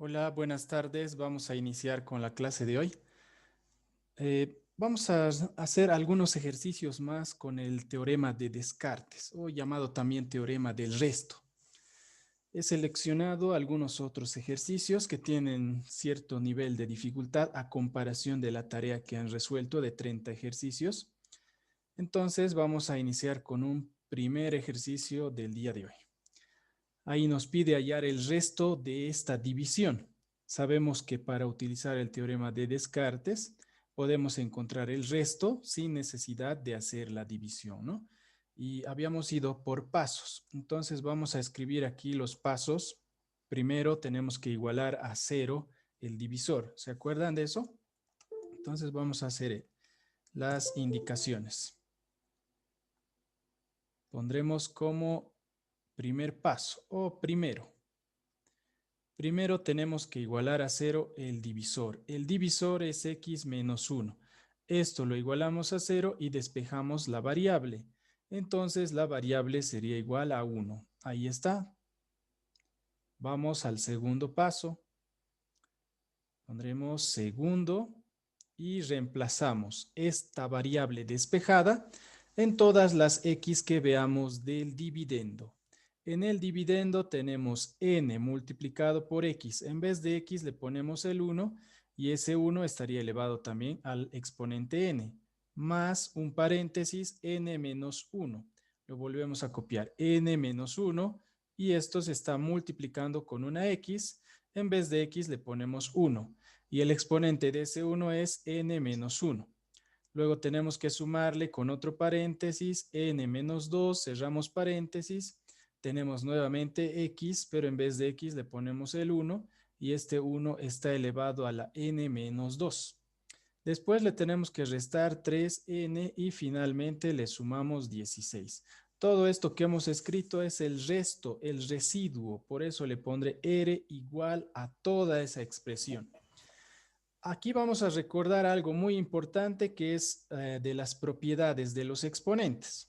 Hola, buenas tardes. Vamos a iniciar con la clase de hoy. Vamos a hacer algunos ejercicios más con el teorema de Descartes, o llamado también teorema del resto. He seleccionado algunos otros ejercicios que tienen cierto nivel de dificultad a comparación de la tarea que han resuelto de 30 ejercicios. Entonces vamos a iniciar con un primer ejercicio del día de hoy. Ahí nos pide hallar el resto de esta división. Sabemos que para utilizar el teorema de Descartes podemos encontrar el resto sin necesidad de hacer la división, ¿no? Y habíamos ido por pasos. Entonces vamos a escribir aquí los pasos. Primero tenemos que igualar a 0 el divisor. ¿Se acuerdan de eso? Entonces vamos a hacer las indicaciones. Pondremos como primer paso o primero. Primero tenemos que igualar a 0 el divisor. El divisor es x menos 1. Esto lo igualamos a 0 y despejamos la variable. Entonces la variable sería igual a 1. Ahí está. Vamos al segundo paso. Pondremos segundo y reemplazamos esta variable despejada en todas las x que veamos del dividendo. En el dividendo tenemos n multiplicado por x. En vez de x le ponemos el 1 y ese 1 estaría elevado también al exponente n, más un paréntesis n menos 1. Lo volvemos a copiar, n menos 1, y esto se está multiplicando con una x. En vez de x le ponemos 1 y el exponente de ese 1 es n menos 1. Luego tenemos que sumarle con otro paréntesis n menos 2, cerramos paréntesis, tenemos nuevamente x, pero en vez de x le ponemos el 1 y este 1 está elevado a la n menos 2. Después le tenemos que restar 3n y finalmente le sumamos 16. Todo esto que hemos escrito es el resto, el residuo, por eso le pondré r igual a toda esa expresión. Aquí vamos a recordar algo muy importante que es de las propiedades de los exponentes.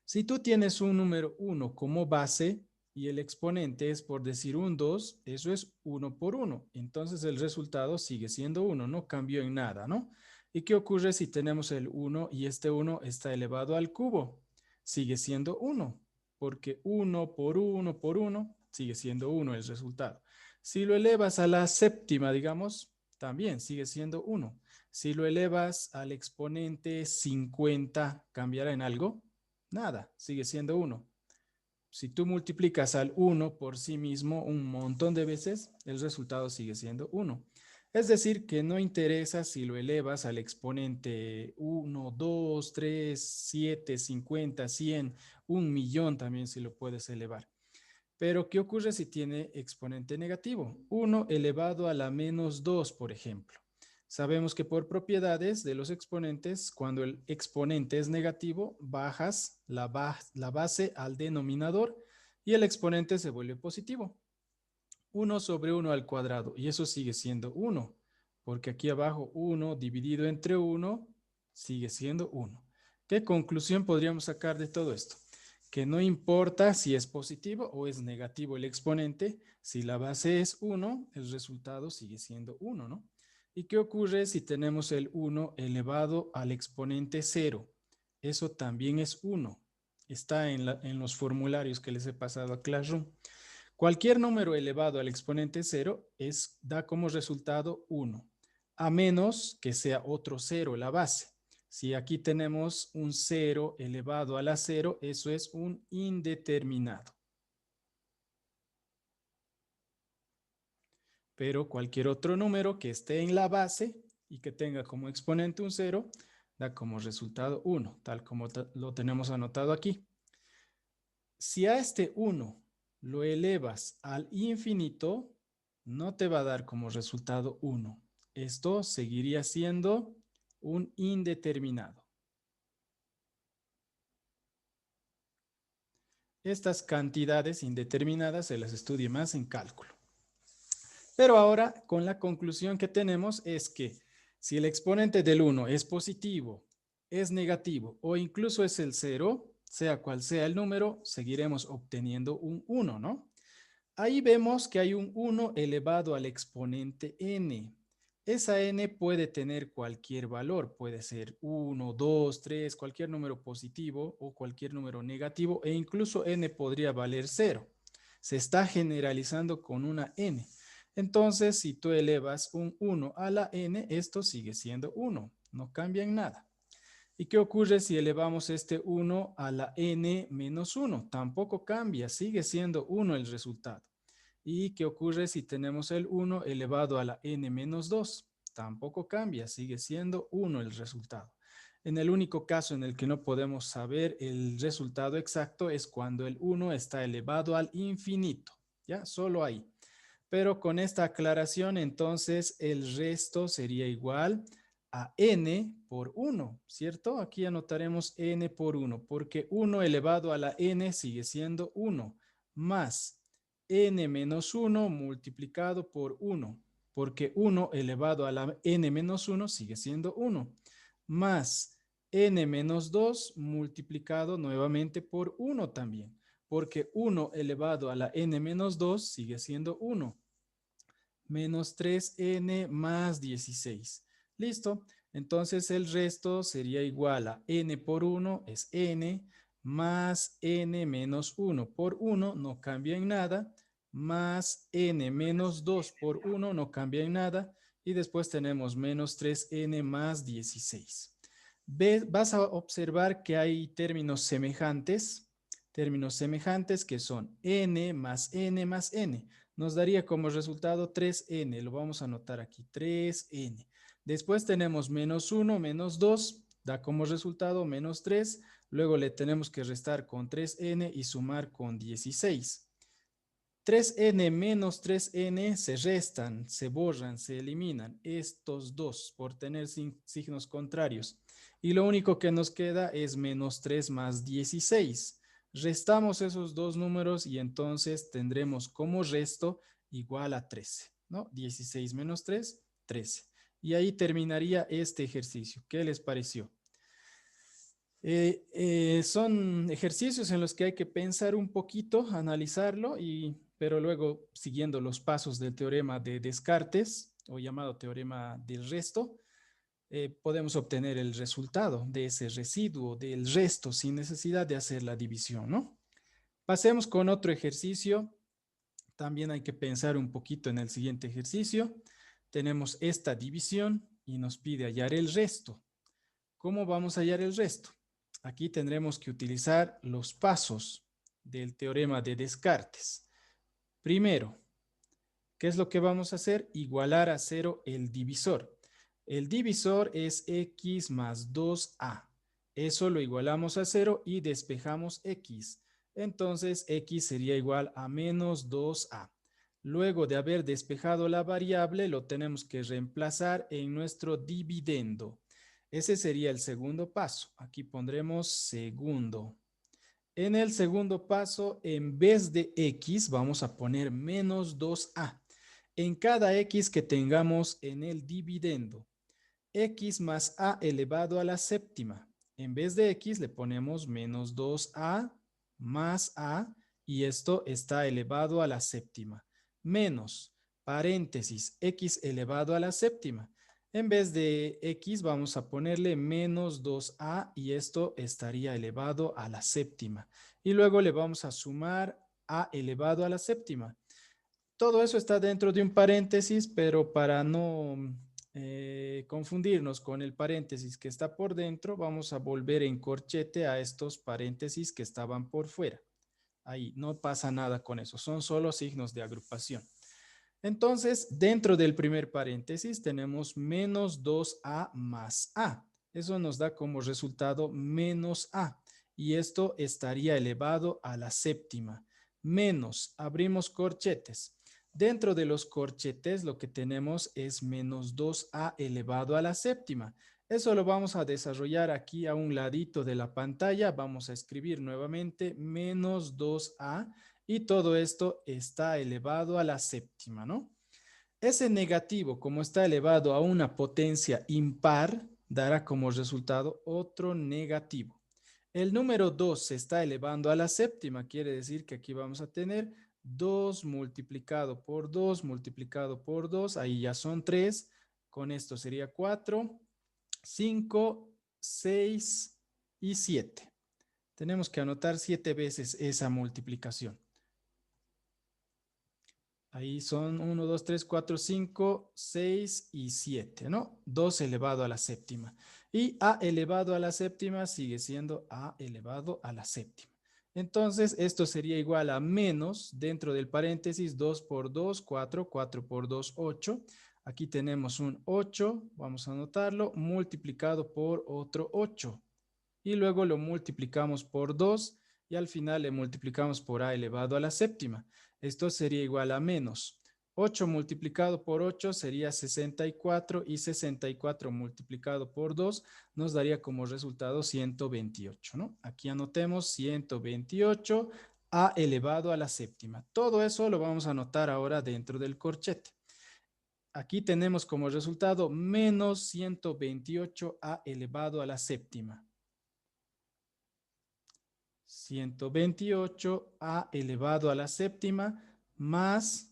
Si tú tienes un número 1 como base y el exponente es, por decir, un 2, eso es 1 por 1. Entonces el resultado sigue siendo 1, no cambió en nada, ¿no? ¿Y qué ocurre si tenemos el 1 y este 1 está elevado al cubo? Sigue siendo 1, porque 1 por 1 por 1 sigue siendo 1 el resultado. Si lo elevas a la séptima, digamos, también sigue siendo 1. Si lo elevas al exponente 50, ¿cambiará en algo? Nada, sigue siendo 1. Si tú multiplicas al 1 por sí mismo un montón de veces, el resultado sigue siendo 1. Es decir, que no interesa si lo elevas al exponente 1, 2, 3, 7, 50, 100, 1.000.000 también si lo puedes elevar. Pero, ¿qué ocurre si tiene exponente negativo? 1 elevado a la menos 2, por ejemplo. Sabemos que por propiedades de los exponentes, cuando el exponente es negativo, bajas la base al denominador y el exponente se vuelve positivo. 1 sobre 1 al cuadrado, y eso sigue siendo 1, porque aquí abajo 1 dividido entre 1 sigue siendo 1. ¿Qué conclusión podríamos sacar de todo esto? Que no importa si es positivo o es negativo el exponente, si la base es 1, el resultado sigue siendo 1, ¿no? ¿Y qué ocurre si tenemos el 1 elevado al exponente 0? Eso también es 1. Está en los formularios que les he pasado a Classroom. Cualquier número elevado al exponente 0 da como resultado 1, a menos que sea otro 0 la base. Si aquí tenemos un 0 elevado a la 0, eso es un indeterminado. Pero cualquier otro número que esté en la base y que tenga como exponente un 0, da como resultado 1, tal como lo tenemos anotado aquí. Si a este 1 lo elevas al infinito, no te va a dar como resultado 1. Esto seguiría siendo un indeterminado. Estas cantidades indeterminadas se las estudie más en cálculo. Pero ahora, con la conclusión que tenemos es que si el exponente del 1 es positivo, es negativo o incluso es el 0, sea cual sea el número, seguiremos obteniendo un 1, ¿no? Ahí vemos que hay un 1 elevado al exponente n. Esa n puede tener cualquier valor, puede ser 1, 2, 3, cualquier número positivo o cualquier número negativo e incluso n podría valer 0. Se está generalizando con una n. Entonces, si tú elevas un 1 a la n, esto sigue siendo 1, no cambia en nada. ¿Y qué ocurre si elevamos este 1 a la n menos 1? Tampoco cambia, sigue siendo 1 el resultado. ¿Y qué ocurre si tenemos el 1 elevado a la n menos 2? Tampoco cambia, sigue siendo 1 el resultado. En el único caso en el que no podemos saber el resultado exacto es cuando el 1 está elevado al infinito, ¿ya? Solo ahí. Pero con esta aclaración, entonces el resto sería igual a n por 1, ¿cierto? Aquí anotaremos n por 1, porque 1 elevado a la n sigue siendo 1, más n menos 1 multiplicado por 1, porque 1 elevado a la n menos 1 sigue siendo 1, más n menos 2 multiplicado nuevamente por 1 también, porque 1 elevado a la n menos 2 sigue siendo 1, menos 3n más 16. ¿Listo? Entonces el resto sería igual a n por 1 es n, más n menos 1 por 1 no cambia en nada, más n menos 2 por 1 no cambia en nada, y después tenemos menos 3n más 16. Vas a observar que hay términos semejantes que son n más n más n. Nos daría como resultado 3n, lo vamos a anotar aquí, 3n. Después tenemos menos 1, menos 2, da como resultado menos 3, luego le tenemos que restar con 3n y sumar con 16. 3n menos 3n se restan, se borran, se eliminan estos dos por tener signos contrarios. Y lo único que nos queda es menos 3 más 16. Restamos esos dos números y entonces tendremos como resto igual a 13, ¿no? 16 menos 3, 13. Y ahí terminaría este ejercicio. ¿Qué les pareció? Son ejercicios en los que hay que pensar un poquito, analizarlo, pero luego siguiendo los pasos del teorema de Descartes, o llamado teorema del resto, podemos obtener el resultado de ese residuo, del resto, sin necesidad de hacer la división, ¿no? Pasemos con otro ejercicio. También hay que pensar un poquito en el siguiente ejercicio. Tenemos esta división y nos pide hallar el resto. ¿Cómo vamos a hallar el resto? Aquí tendremos que utilizar los pasos del teorema de Descartes. Primero, ¿qué es lo que vamos a hacer? Igualar a 0 el divisor. El divisor es x más 2a. Eso lo igualamos a 0 y despejamos x. Entonces, x sería igual a menos 2a. Luego de haber despejado la variable, lo tenemos que reemplazar en nuestro dividendo. Ese sería el segundo paso. Aquí pondremos segundo. En el segundo paso, en vez de x, vamos a poner menos 2a. En cada x que tengamos en el dividendo, x más a elevado a la séptima. En vez de x le ponemos menos 2a más a, y esto está elevado a la séptima. Menos, paréntesis, x elevado a la séptima. En vez de x vamos a ponerle menos 2a y esto estaría elevado a la séptima. Y luego le vamos a sumar a elevado a la séptima. Todo eso está dentro de un paréntesis, pero para no confundirnos con el paréntesis que está por dentro, vamos a volver en corchete a estos paréntesis que estaban por fuera. Ahí no pasa nada con eso, son solo signos de agrupación. Entonces, dentro del primer paréntesis tenemos menos 2a más a. Eso nos da como resultado menos a. Y esto estaría elevado a la séptima. Menos, abrimos corchetes. Dentro de los corchetes lo que tenemos es menos 2a elevado a la séptima. Eso lo vamos a desarrollar aquí a un ladito de la pantalla. Vamos a escribir nuevamente menos 2a y todo esto está elevado a la séptima, ¿no? Ese negativo, como está elevado a una potencia impar, dará como resultado otro negativo. El número 2 se está elevando a la séptima, quiere decir que aquí vamos a tener 2 multiplicado por 2 multiplicado por 2, ahí ya son 3. Con esto sería 4, 5, 6 y 7. Tenemos que anotar 7 veces esa multiplicación. Ahí son 1, 2, 3, 4, 5, 6 y 7, ¿no? 2 elevado a la séptima. Y a elevado a la séptima sigue siendo a elevado a la séptima. Entonces, esto sería igual a menos, dentro del paréntesis, 2 por 2, 4, 4 por 2, 8. Aquí tenemos un 8, vamos a anotarlo, multiplicado por otro 8. Y luego lo multiplicamos por 2 y al final le multiplicamos por a elevado a la séptima. Esto sería igual a menos 8 multiplicado por 8 sería 64 y 64 multiplicado por 2 nos daría como resultado 128, ¿no? Aquí anotemos 128 a elevado a la séptima. Todo eso lo vamos a anotar ahora dentro del corchete. Aquí tenemos como resultado menos 128 a elevado a la séptima. 128 a elevado a la séptima más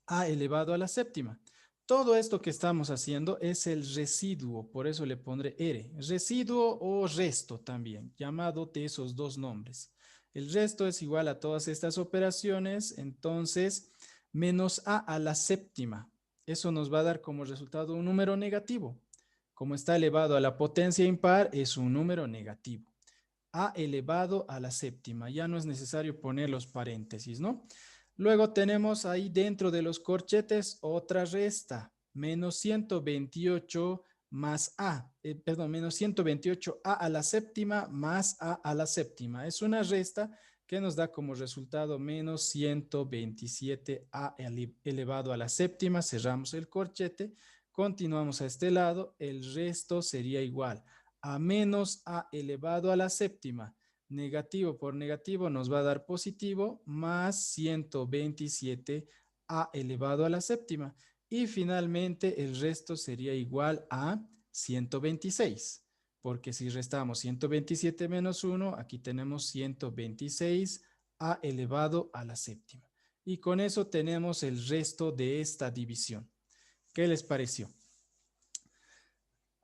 a elevado a la séptima. Todo esto que estamos haciendo es el residuo, por eso le pondré R. Residuo o resto también, llamado de esos dos nombres. El resto es igual a todas estas operaciones, entonces menos a la séptima. Eso nos va a dar como resultado un número negativo. Como está elevado a la potencia impar, es un número negativo. A elevado a la séptima. Ya no es necesario poner los paréntesis, ¿no? Luego tenemos ahí dentro de los corchetes otra resta. Menos 128 más A. Menos 128 a la séptima más a la séptima. Es una resta que nos da como resultado menos 127 a elevado a la séptima. Cerramos el corchete. Continuamos a este lado. El resto sería igual a menos a elevado a la séptima. Negativo por negativo nos va a dar positivo más 127 a elevado a la séptima. Y finalmente el resto sería igual a 126. Porque si restamos 127 menos 1, aquí tenemos 126 a elevado a la séptima. Y con eso tenemos el resto de esta división. ¿Qué les pareció?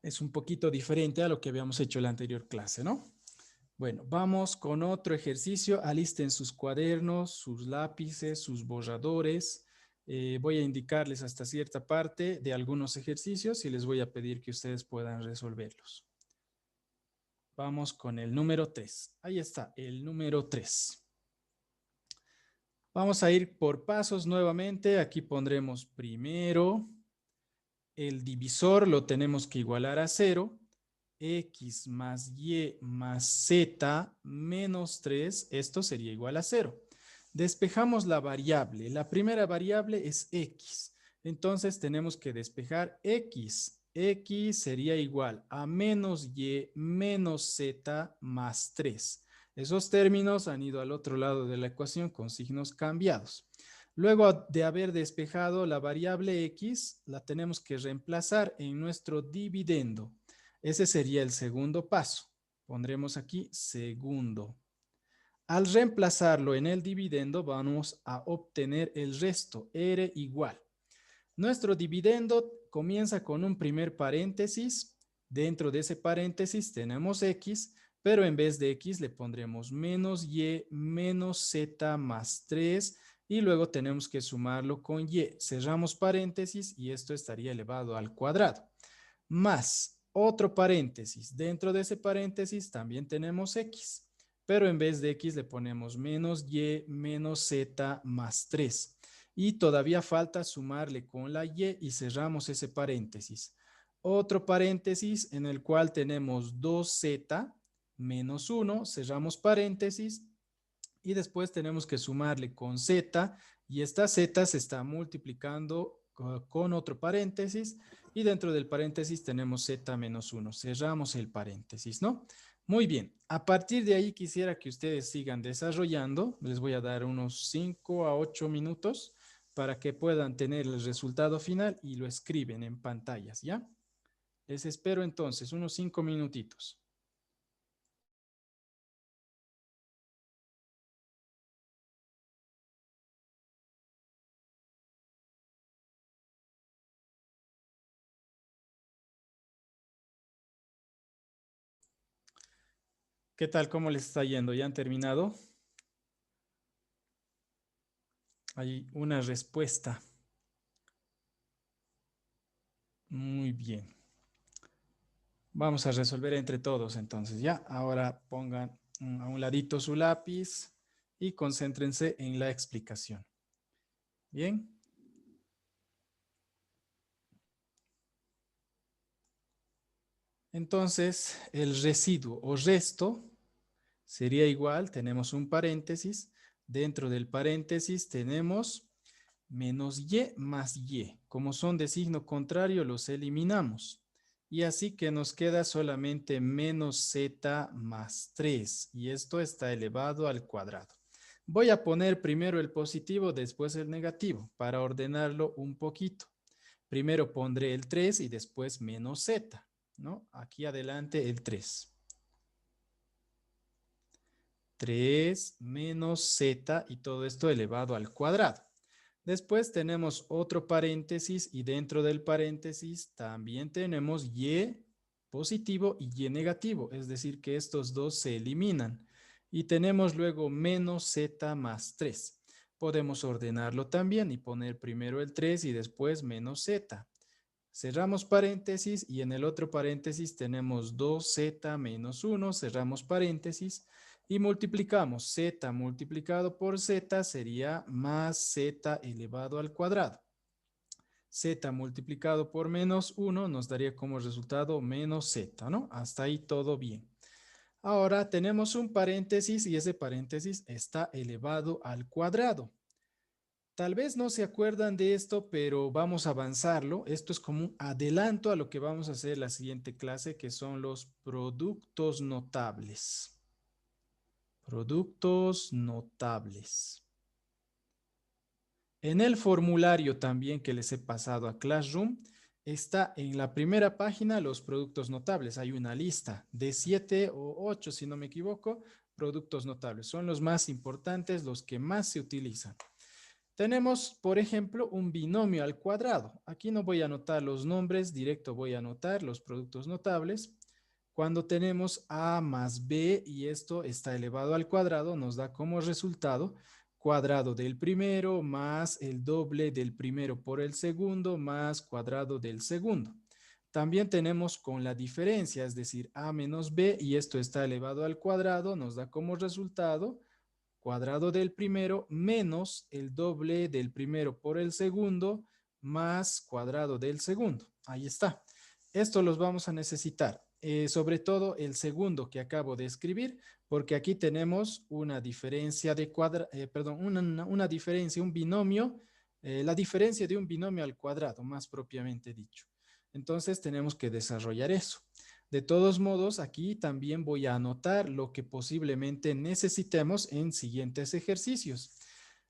Es un poquito diferente a lo que habíamos hecho en la anterior clase, ¿no? Bueno, vamos con otro ejercicio. Alisten sus cuadernos, sus lápices, sus borradores. Voy a indicarles hasta cierta parte de algunos ejercicios y les voy a pedir que ustedes puedan resolverlos. Vamos con el número 3. Ahí está, el número 3. Vamos a ir por pasos nuevamente. Aquí pondremos primero. El divisor lo tenemos que igualar a 0. X más Y más Z menos 3, esto sería igual a 0. Despejamos la variable. La primera variable es X. Entonces tenemos que despejar X. X sería igual a menos Y menos Z más 3. Esos términos han ido al otro lado de la ecuación con signos cambiados. Luego de haber despejado la variable X, la tenemos que reemplazar en nuestro dividendo. Ese sería el segundo paso. Pondremos aquí segundo. Al reemplazarlo en el dividendo, vamos a obtener el resto, R igual. Nuestro dividendo comienza con un primer paréntesis. Dentro de ese paréntesis tenemos X, pero en vez de X le pondremos menos Y menos Z más 3 y luego tenemos que sumarlo con Y. Cerramos paréntesis y esto estaría elevado al cuadrado. Más otro paréntesis. Dentro de ese paréntesis también tenemos X, pero en vez de X le ponemos menos Y menos Z más 3. Y todavía falta sumarle con la Y y cerramos ese paréntesis. Otro paréntesis en el cual tenemos 2Z menos 1, cerramos paréntesis y después tenemos que sumarle con Z y esta Z se está multiplicando con otro paréntesis y dentro del paréntesis tenemos Z menos 1. Cerramos el paréntesis, ¿no? Muy bien, a partir de ahí quisiera que ustedes sigan desarrollando. Les voy a dar unos 5 a 8 minutos para que puedan tener el resultado final y lo escriben en pantallas, ¿ya? Les espero entonces unos 5 minutitos. ¿Qué tal? ¿Cómo les está yendo? ¿Ya han terminado? Hay una respuesta. Muy bien. Vamos a resolver entre todos entonces, ¿ya? Ahora pongan a un ladito su lápiz y concéntrense en la explicación. ¿Bien? Entonces, el residuo o resto sería igual, tenemos un paréntesis. Dentro del paréntesis tenemos menos y más y. Como son de signo contrario, los eliminamos. Y así que nos queda solamente menos z más 3. Y esto está elevado al cuadrado. Voy a poner primero el positivo, después el negativo, para ordenarlo un poquito. Primero pondré el 3 y después menos z, ¿no? Aquí adelante el 3. 3 menos z y todo esto elevado al cuadrado. Después tenemos otro paréntesis y dentro del paréntesis también tenemos y positivo y y negativo, es decir que estos dos se eliminan. Y tenemos luego menos z más 3. Podemos ordenarlo también y poner primero el 3 y después menos z. Cerramos paréntesis y en el otro paréntesis tenemos 2z menos 1, cerramos paréntesis y multiplicamos. Z multiplicado por z sería más z elevado al cuadrado. Z multiplicado por menos 1 nos daría como resultado menos z, ¿no? Hasta ahí todo bien. Ahora tenemos un paréntesis y ese paréntesis está elevado al cuadrado. Tal vez no se acuerdan de esto, pero vamos a avanzarlo. Esto es como un adelanto a lo que vamos a hacer en la siguiente clase, que son los productos notables. Productos notables. En el formulario también que les he pasado a Classroom, está en la primera página los productos notables. Hay una lista de 7 o 8, si no me equivoco, productos notables. Son los más importantes, los que más se utilizan. Tenemos, por ejemplo, un binomio al cuadrado. Aquí no voy a anotar los nombres, directo voy a anotar los productos notables. Cuando tenemos a más b y esto está elevado al cuadrado, nos da como resultado cuadrado del primero más el doble del primero por el segundo más cuadrado del segundo. También tenemos con la diferencia, es decir, a menos b y esto está elevado al cuadrado, nos da como resultado cuadrado del primero menos el doble del primero por el segundo más cuadrado del segundo. Ahí está. Esto los vamos a necesitar, sobre todo el segundo que acabo de escribir, porque aquí tenemos una diferencia de una diferencia, un binomio, la diferencia de un binomio al cuadrado, más propiamente dicho. Entonces tenemos que desarrollar eso. De todos modos, aquí también voy a anotar lo que posiblemente necesitemos en siguientes ejercicios.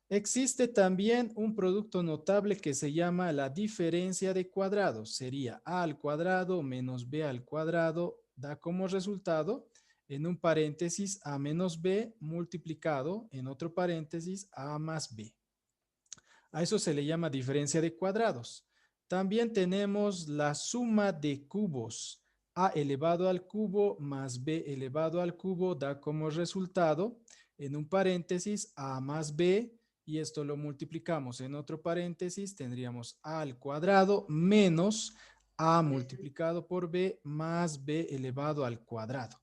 Existe también un producto notable que se llama la diferencia de cuadrados. Sería a al cuadrado menos b al cuadrado da como resultado en un paréntesis a menos b multiplicado en otro paréntesis a más b. A eso se le llama diferencia de cuadrados. También tenemos la suma de cubos. A elevado al cubo más b elevado al cubo da como resultado en un paréntesis a más b y esto lo multiplicamos en otro paréntesis, tendríamos a al cuadrado menos a multiplicado por b más b elevado al cuadrado.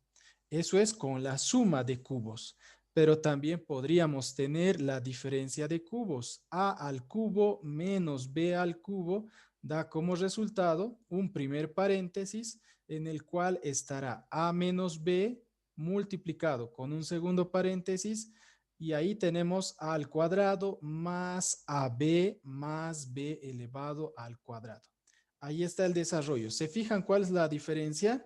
Eso es con la suma de cubos. Pero también podríamos tener la diferencia de cubos. A al cubo menos b al cubo da como resultado un primer paréntesis en el cual estará a menos b multiplicado con un segundo paréntesis y ahí tenemos a al cuadrado más ab más b elevado al cuadrado. Ahí está el desarrollo. ¿Se fijan cuál es la diferencia?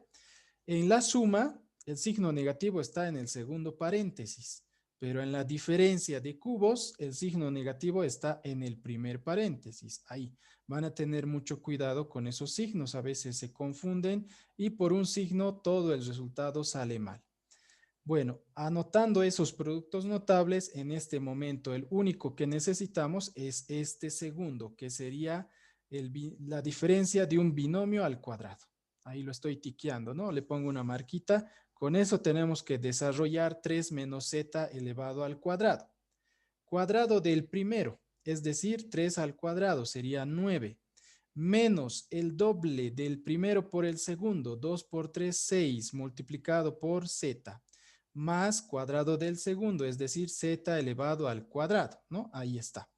En la suma, el signo negativo está en el segundo paréntesis, pero en la diferencia de cubos, el signo negativo está en el primer paréntesis. Ahí van a tener mucho cuidado con esos signos, a veces se confunden y por un signo todo el resultado sale mal. Bueno, anotando esos productos notables, en este momento el único que necesitamos es este segundo, que sería la diferencia de un binomio al cuadrado. Ahí lo estoy tiqueando, ¿no? Le pongo una marquita Con eso tenemos que desarrollar 3 menos z elevado al cuadrado. Cuadrado del primero, es decir, 3 al cuadrado sería 9. Menos el doble del primero por el segundo, 2 por 3, 6, multiplicado por z, más cuadrado del segundo, es decir, z elevado al cuadrado, ¿no? Ahí está.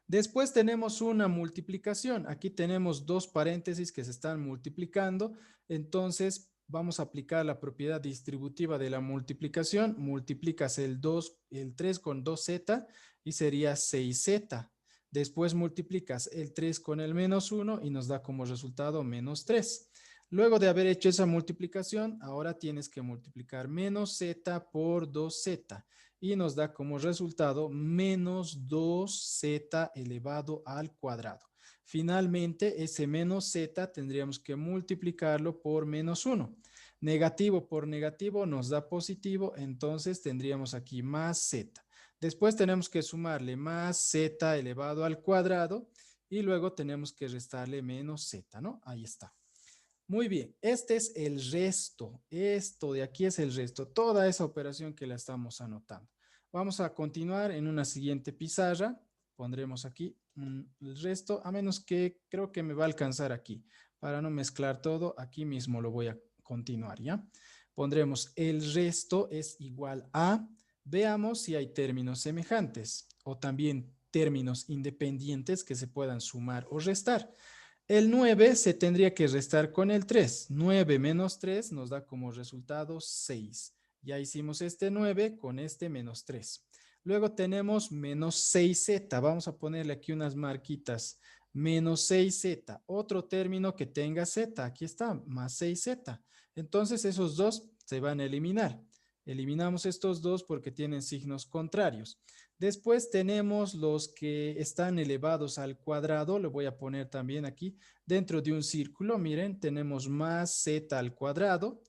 Después tenemos una multiplicación. Aquí tenemos dos paréntesis que se están multiplicando. Entonces, vamos a aplicar la propiedad distributiva de la multiplicación. Multiplicas el 3 con 2z y sería 6z. Después multiplicas el 3 con el menos 1 y nos da como resultado menos 3. Luego de haber hecho esa multiplicación, ahora tienes que multiplicar menos z por 2z y nos da como resultado menos 2z elevado al cuadrado. Finalmente, ese menos z tendríamos que multiplicarlo por menos 1. Negativo por negativo nos da positivo, entonces tendríamos aquí más z. Después tenemos que sumarle más z elevado al cuadrado y luego tenemos que restarle menos z, ¿no? Ahí está. Muy bien, este es el resto. Esto de aquí es el resto. Toda esa operación que la estamos anotando. Vamos a continuar en una siguiente pizarra. Pondremos aquí el resto, a menos que creo que me va a alcanzar aquí. Para no mezclar todo, aquí mismo lo voy a continuar, ¿ya? Pondremos el resto es igual a, veamos si hay términos semejantes o también términos independientes que se puedan sumar o restar. El 9 se tendría que restar con el 3. 9 menos 3 nos da como resultado 6. Ya hicimos este 9 con este menos 3. Luego tenemos menos 6z. Vamos a ponerle aquí unas marquitas. Menos 6z. Otro término que tenga z. Aquí está, más 6z. Entonces esos dos se van a eliminar. Eliminamos estos dos porque tienen signos contrarios. Después tenemos los que están elevados al cuadrado. Lo voy a poner también aquí dentro de un círculo. Miren, tenemos más z al cuadrado.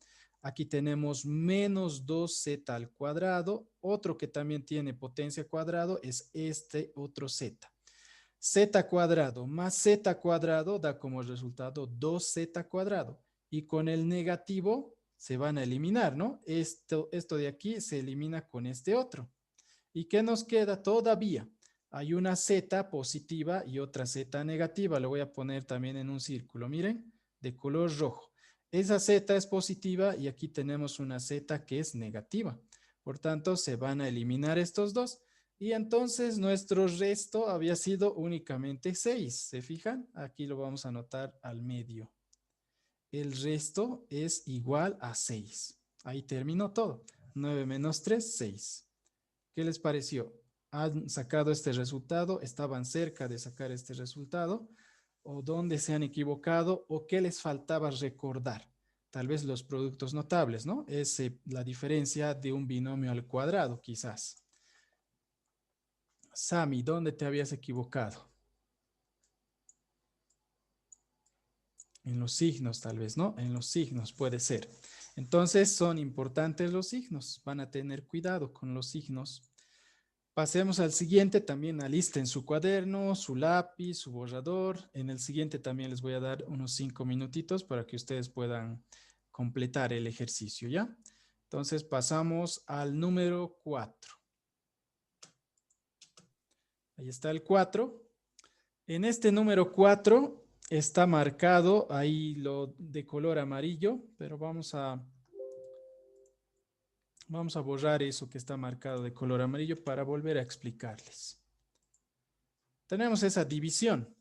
Aquí tenemos menos 2z al cuadrado. Otro que también tiene potencia cuadrado es este otro z. Z cuadrado más z cuadrado da como resultado 2z cuadrado. Y con el negativo se van a eliminar, ¿no? Esto de aquí se elimina con este otro. ¿Y qué nos queda todavía? Hay una z positiva y otra z negativa. Lo voy a poner también en un círculo, miren, de color rojo. Esa z es positiva y aquí tenemos una z que es negativa. Por tanto, se van a eliminar estos dos. Y entonces nuestro resto había sido únicamente 6. ¿Se fijan? Aquí lo vamos a anotar al medio. El resto es igual a 6. Ahí terminó todo. 9 menos 3, 6. ¿Qué les pareció? ¿Han sacado este resultado? ¿Estaban cerca de sacar este resultado? ¿O dónde se han equivocado? ¿O qué les faltaba recordar? Tal vez los productos notables, ¿no? Es la diferencia de un binomio al cuadrado, quizás. Sami, ¿dónde te habías equivocado? En los signos, tal vez, ¿no? En los signos puede ser. Entonces, son importantes los signos. Van a tener cuidado con los signos. Pasemos al siguiente, también alisten su cuaderno, su lápiz, su borrador. En el siguiente también les voy a dar unos 5 minutitos para que ustedes puedan completar el ejercicio, ¿ya? Entonces pasamos al número 4. Ahí está el 4. En este número 4 está marcado ahí lo de color amarillo, pero vamos a borrar eso que está marcado de color amarillo para volver a explicarles. Tenemos esa división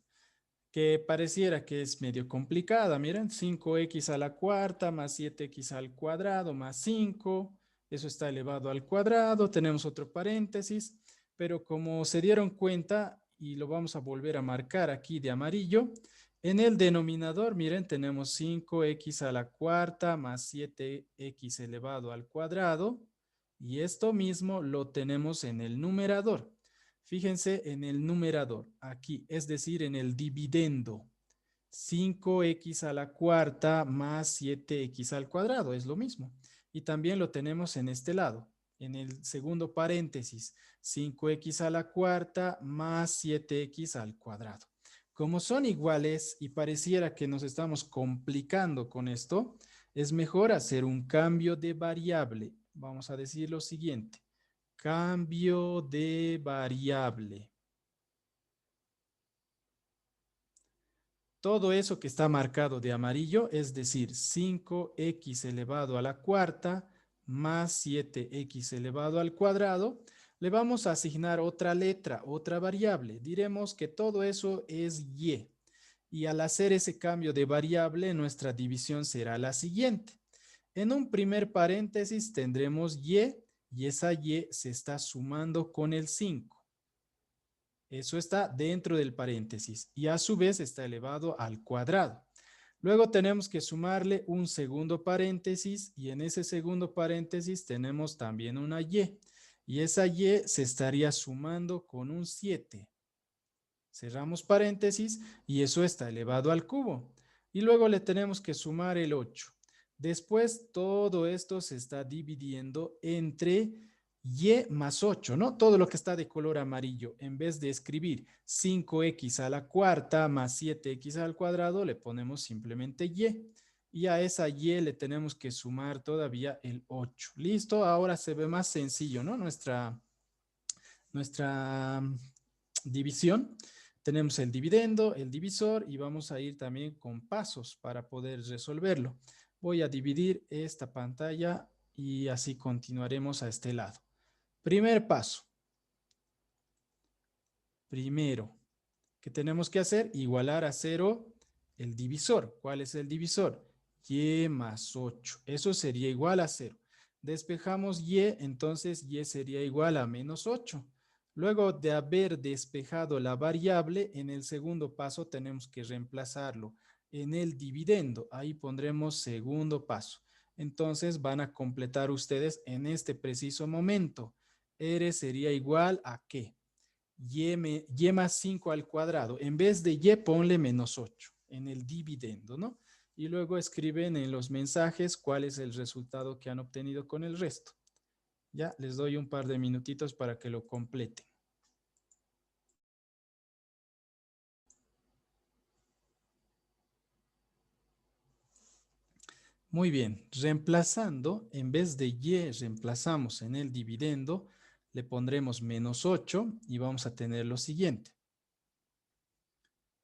que pareciera que es medio complicada. Miren, 5x a la cuarta más 7x al cuadrado más 5. Eso está elevado al cuadrado. Tenemos otro paréntesis, pero como se dieron cuenta, y lo vamos a volver a marcar aquí de amarillo, en el denominador, miren, tenemos 5x a la cuarta más 7x elevado al cuadrado. Y esto mismo lo tenemos en el numerador. Fíjense en el numerador, aquí, es decir, en el dividendo. 5x a la cuarta más 7x al cuadrado, es lo mismo. Y también lo tenemos en este lado, en el segundo paréntesis. 5x a la cuarta más 7x al cuadrado. Como son iguales y pareciera que nos estamos complicando con esto, Es mejor hacer un cambio de variable. Vamos a decir lo siguiente. Cambio de variable. Todo eso que está marcado de amarillo, es decir, 5x elevado a la cuarta más 7x elevado al cuadrado, le vamos a asignar otra letra, otra variable. Diremos que todo eso es y. Y al hacer ese cambio de variable, nuestra división será la siguiente. En un primer paréntesis tendremos y esa y se está sumando con el 5. Eso está dentro del paréntesis y a su vez está elevado al cuadrado. Luego tenemos que sumarle un segundo paréntesis y en ese segundo paréntesis tenemos también una y. Y esa y se estaría sumando con un 7. Cerramos paréntesis y eso está elevado al cubo. Y luego le tenemos que sumar el 8. Después todo esto se está dividiendo entre y más 8, ¿no? Todo lo que está de color amarillo. En vez de escribir 5x a la cuarta más 7x al cuadrado, le ponemos simplemente y. Y a esa y le tenemos que sumar todavía el 8. ¿Listo? Ahora se ve más sencillo, ¿no? Nuestra división. Tenemos el dividendo, el divisor y vamos a ir también con pasos para poder resolverlo. Voy a dividir esta pantalla y así continuaremos a este lado. Primer paso. Primero, ¿qué tenemos que hacer? Igualar a 0 el divisor. ¿Cuál es el divisor? Y más 8. Eso sería igual a 0. Despejamos y, entonces y sería igual a menos 8. Luego de haber despejado la variable, en el segundo paso tenemos que reemplazarlo en el dividendo. Ahí pondremos segundo paso. Entonces van a completar ustedes en este preciso momento. R sería igual a ¿qué? Y más 5 al cuadrado. En vez de y, ponle menos 8 en el dividendo, ¿no? Y luego escriben en los mensajes cuál es el resultado que han obtenido con el resto. Ya, les doy un par de minutitos para que lo completen. Muy bien, reemplazando, en vez de y, reemplazamos en el dividendo, le pondremos menos 8 y vamos a tener lo siguiente.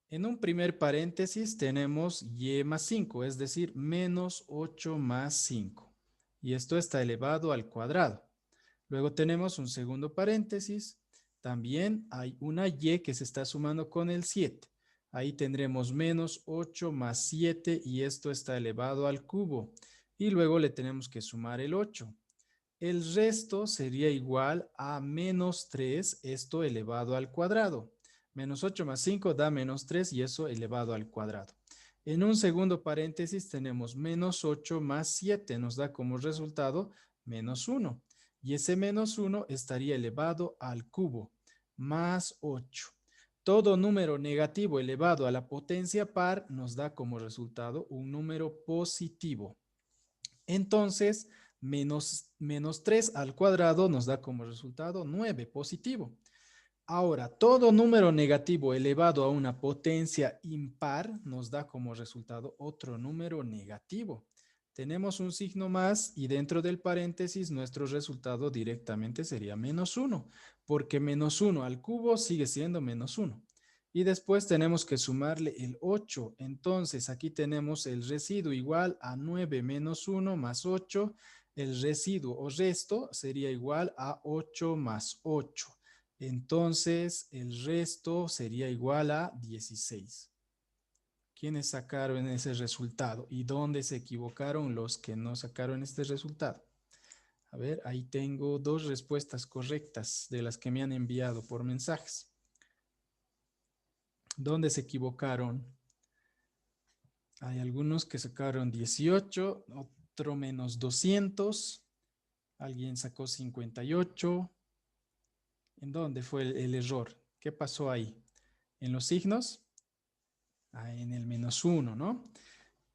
En un primer paréntesis tenemos y más 5, es decir, menos 8 más 5. Y esto está elevado al cuadrado. Luego tenemos un segundo paréntesis. También hay una y que se está sumando con el 7. Ahí tendremos menos 8 más 7 y esto está elevado al cubo. Y luego le tenemos que sumar el 8. El resto sería igual a menos 3, esto elevado al cuadrado. Menos 8 más 5 da menos 3 y eso elevado al cuadrado. En un segundo paréntesis tenemos menos 8 más 7, nos da como resultado menos 1. Y ese menos 1 estaría elevado al cubo, más 8. Todo número negativo elevado a la potencia par nos da como resultado un número positivo. Entonces, menos 3 al cuadrado nos da como resultado 9, positivo. Ahora, todo número negativo elevado a una potencia impar nos da como resultado otro número negativo. Tenemos un signo más y dentro del paréntesis nuestro resultado directamente sería menos 1, porque menos 1 al cubo sigue siendo menos 1. Y después tenemos que sumarle el 8. Entonces aquí tenemos el residuo igual a 9 menos 1 más 8. El residuo o resto sería igual a 8 más 8. Entonces el resto sería igual a 16. ¿Quiénes sacaron ese resultado? ¿Y dónde se equivocaron los que no sacaron este resultado? A ver, ahí tengo dos respuestas correctas de las que me han enviado por mensajes. ¿Dónde se equivocaron? Hay algunos que sacaron 18, otro menos 200. Alguien sacó 58. ¿En dónde fue el error? ¿Qué pasó ahí? ¿En los signos? En el menos 1, ¿no?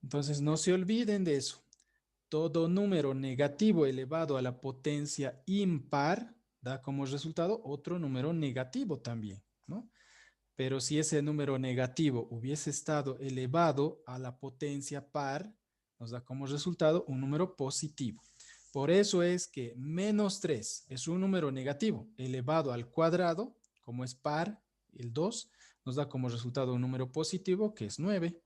Entonces no se olviden de eso. Todo número negativo elevado a la potencia impar da como resultado otro número negativo también, ¿no? Pero si ese número negativo hubiese estado elevado a la potencia par, nos da como resultado un número positivo. Por eso es que menos 3 es un número negativo elevado al cuadrado, como es par, el 2, nos da como resultado un número positivo que es 9.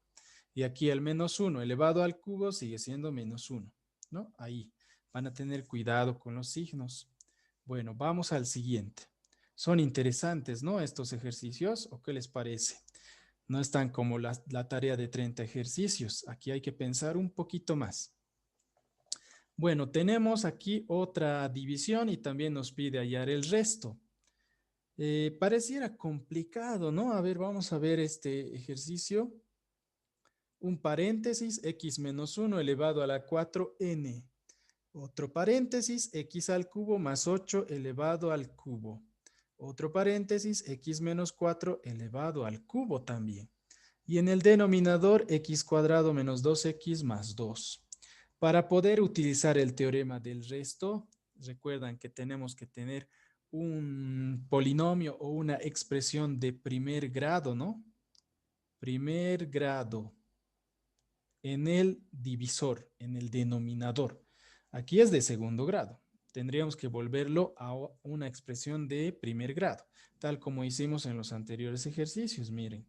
Y aquí el menos 1 elevado al cubo sigue siendo menos 1, ¿no? Ahí van a tener cuidado con los signos. Bueno, vamos al siguiente. Son interesantes, ¿no? Estos ejercicios, ¿o qué les parece? No están como la tarea de 30 ejercicios. Aquí hay que pensar un poquito más. Bueno, tenemos aquí otra división y también nos pide hallar el resto. Pareciera complicado, ¿no? A ver, vamos a ver este ejercicio. Un paréntesis, x menos 1 elevado a la 4n. Otro paréntesis, x al cubo más 8 elevado al cubo. Otro paréntesis, x menos 4 elevado al cubo también. Y en el denominador, x cuadrado menos 2x más 2. Para poder utilizar el teorema del resto, recuerdan que tenemos que tener un polinomio o una expresión de primer grado, ¿no? Primer grado en el divisor, en el denominador. Aquí es de segundo grado. Tendríamos que volverlo a una expresión de primer grado, tal como hicimos en los anteriores ejercicios. Miren,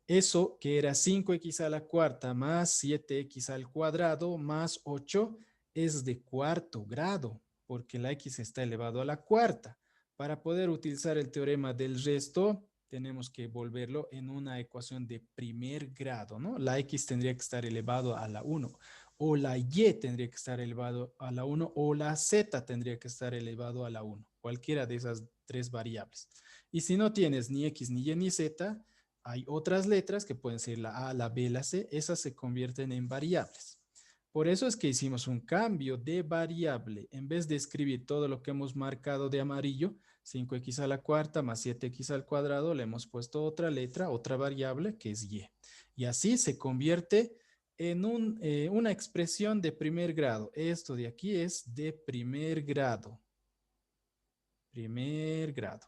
eso que era 5x a la cuarta más 7x al cuadrado más 8 es de cuarto grado, porque la x está elevado a la cuarta. Para poder utilizar el teorema del resto, tenemos que volverlo en una ecuación de primer grado, ¿no? La x tendría que estar elevado a la 1, o la y tendría que estar elevado a la 1, o la z tendría que estar elevado a la 1, cualquiera de esas tres variables. Y si no tienes ni x, ni y, ni z, hay otras letras que pueden ser la A, la B, la C, esas se convierten en variables. Por eso es que hicimos un cambio de variable. En vez de escribir todo lo que hemos marcado de amarillo, 5x a la cuarta más 7x al cuadrado, le hemos puesto otra letra, otra variable que es y. Y así se convierte en una expresión de primer grado. Esto de aquí es de primer grado. Primer grado.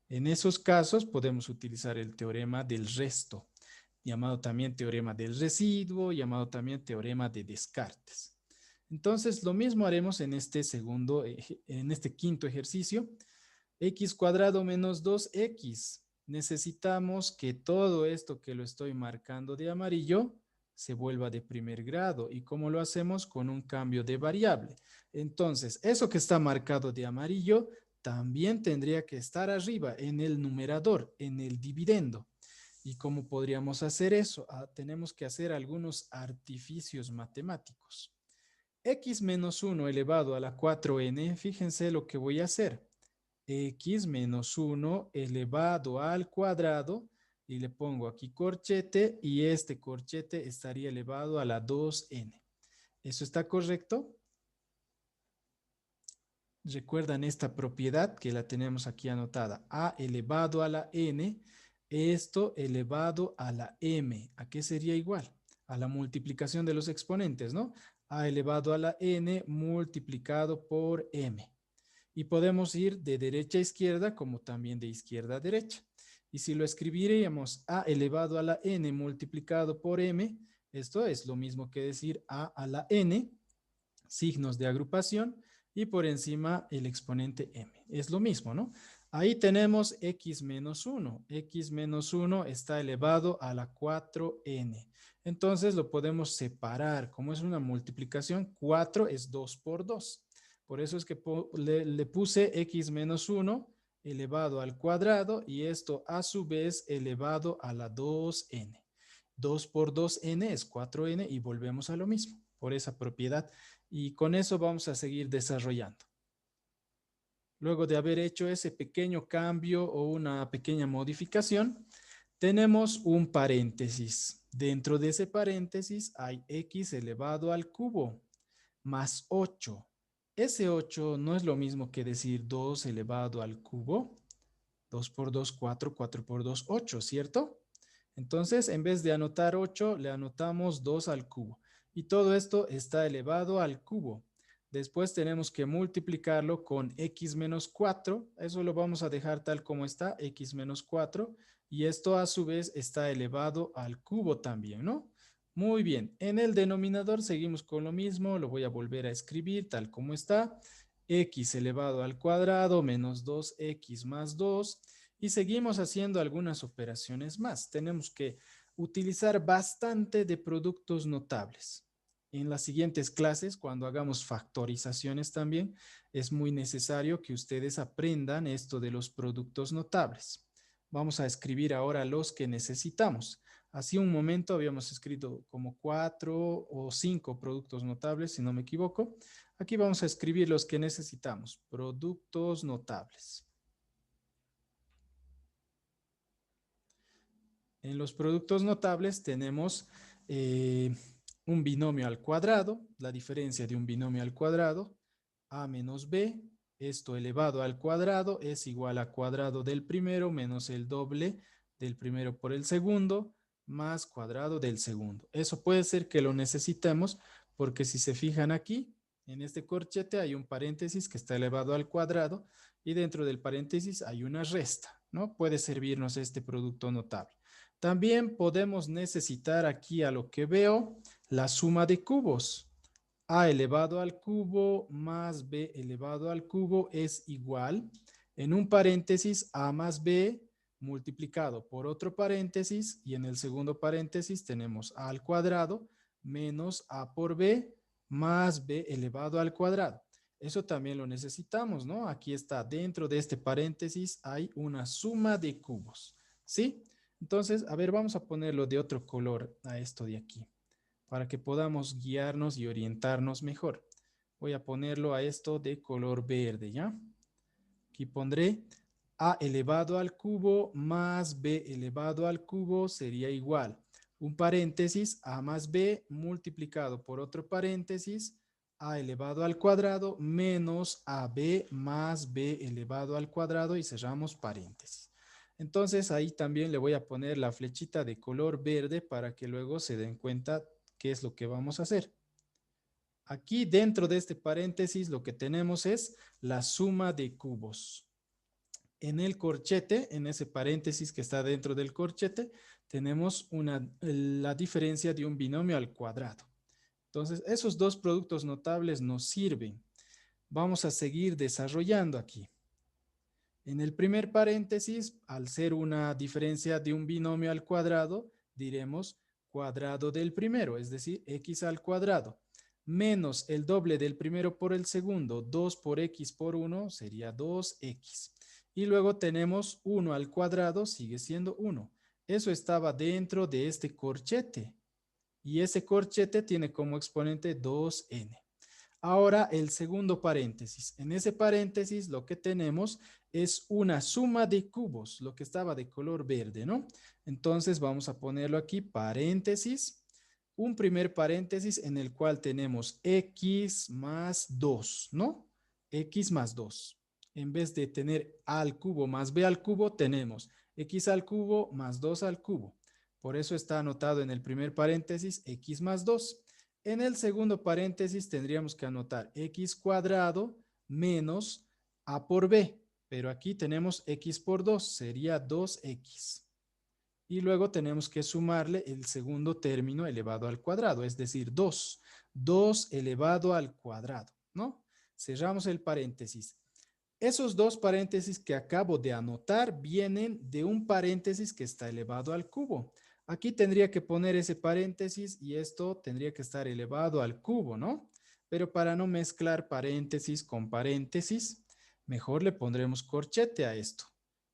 En esos casos podemos utilizar el teorema del resto, llamado también teorema del residuo, llamado también teorema de Descartes. Entonces, lo mismo haremos en este quinto ejercicio. X cuadrado menos 2x. Necesitamos que todo esto que lo estoy marcando de amarillo se vuelva de primer grado. ¿Y cómo lo hacemos? Con un cambio de variable. Entonces, eso que está marcado de amarillo también tendría que estar arriba en el numerador, en el dividendo. ¿Y cómo podríamos hacer eso? Tenemos que hacer algunos artificios matemáticos. X menos 1 elevado a la 4n, fíjense lo que voy a hacer. X menos 1 elevado al cuadrado, y le pongo aquí corchete, y este corchete estaría elevado a la 2n. ¿Eso está correcto? Recuerdan esta propiedad que la tenemos aquí anotada. A elevado a la n, esto elevado a la m. ¿A qué sería igual? A la multiplicación de los exponentes, ¿no? A elevado a la n multiplicado por m. Y podemos ir de derecha a izquierda como también de izquierda a derecha. Y si lo escribiríamos a elevado a la n multiplicado por m, esto es lo mismo que decir a la n, signos de agrupación, y por encima el exponente m. Es lo mismo, ¿no? Ahí tenemos x menos 1. X menos 1 está elevado a la 4n. Entonces lo podemos separar. Como es una multiplicación, 4 es 2 por 2. Por eso es que le puse x menos 1 elevado al cuadrado y esto a su vez elevado a la 2n. 2 por 2n es 4n y volvemos a lo mismo por esa propiedad. Y con eso vamos a seguir desarrollando. Luego de haber hecho ese pequeño cambio o una pequeña modificación, tenemos un paréntesis. Dentro de ese paréntesis hay x elevado al cubo más 8. Ese 8 no es lo mismo que decir 2 elevado al cubo. 2 por 2, 4, 4 por 2, 8, ¿cierto? Entonces, en vez de anotar 8, le anotamos 2 al cubo. Y todo esto está elevado al cubo. Después tenemos que multiplicarlo con x menos 4. Eso lo vamos a dejar tal como está, x menos 4. Y esto a su vez está elevado al cubo también, ¿no? Muy bien, en el denominador seguimos con lo mismo, lo voy a volver a escribir tal como está. X elevado al cuadrado menos 2x más 2 y seguimos haciendo algunas operaciones más. Tenemos que utilizar bastante de productos notables. En las siguientes clases, cuando hagamos factorizaciones también, es muy necesario que ustedes aprendan esto de los productos notables. Vamos a escribir ahora los que necesitamos. Hace un momento habíamos escrito como 4 o 5 productos notables, si no me equivoco. Aquí vamos a escribir los que necesitamos. Productos notables. En los productos notables tenemos un binomio al cuadrado, la diferencia de un binomio al cuadrado, a menos b, esto elevado al cuadrado es igual a cuadrado del primero menos el doble del primero por el segundo, más cuadrado del segundo. Eso puede ser que lo necesitemos porque si se fijan aquí, en este corchete hay un paréntesis que está elevado al cuadrado y dentro del paréntesis hay una resta, ¿no? Puede servirnos este producto notable. También podemos necesitar aquí a lo que veo la suma de cubos. A elevado al cubo más B elevado al cubo es igual, en un paréntesis, A más B multiplicado por otro paréntesis y en el segundo paréntesis tenemos A al cuadrado menos A por B más B elevado al cuadrado. Eso también lo necesitamos, ¿no? Aquí está, dentro de este paréntesis hay una suma de cubos, ¿sí? Entonces, a ver, vamos a ponerlo de otro color a esto de aquí, para que podamos guiarnos y orientarnos mejor. Voy a ponerlo a esto de color verde, ¿ya? Aquí pondré a elevado al cubo más b elevado al cubo sería igual. Un paréntesis, a más b multiplicado por otro paréntesis, a elevado al cuadrado menos ab más b elevado al cuadrado y cerramos paréntesis. Entonces ahí también le voy a poner la flechita de color verde para que luego se den cuenta qué es lo que vamos a hacer. Aquí dentro de este paréntesis lo que tenemos es la suma de cubos. En el corchete, en ese paréntesis que está dentro del corchete, tenemos la diferencia de un binomio al cuadrado. Entonces, esos dos productos notables nos sirven. Vamos a seguir desarrollando aquí. En el primer paréntesis, al ser una diferencia de un binomio al cuadrado, diremos cuadrado del primero, es decir, x al cuadrado, menos el doble del primero por el segundo, 2 por x por 1 sería 2x. Y luego tenemos 1 al cuadrado, sigue siendo 1. Eso estaba dentro de este corchete. Y ese corchete tiene como exponente 2n. Ahora el segundo paréntesis. En ese paréntesis lo que tenemos es una suma de cubos, lo que estaba de color verde, ¿no? Entonces vamos a ponerlo aquí, paréntesis. Un primer paréntesis en el cual tenemos x más 2, ¿no? X más 2. En vez de tener a al cubo más b al cubo, tenemos x al cubo más 2 al cubo. Por eso está anotado en el primer paréntesis x más 2. En el segundo paréntesis tendríamos que anotar x cuadrado menos a por b, pero aquí tenemos x por 2, sería 2x. Y luego tenemos que sumarle el segundo término elevado al cuadrado, es decir, 2. 2 elevado al cuadrado, ¿no? Cerramos el paréntesis. Esos dos paréntesis que acabo de anotar vienen de un paréntesis que está elevado al cubo. Aquí tendría que poner ese paréntesis y esto tendría que estar elevado al cubo, ¿no? Pero para no mezclar paréntesis con paréntesis, mejor le pondremos corchete a esto,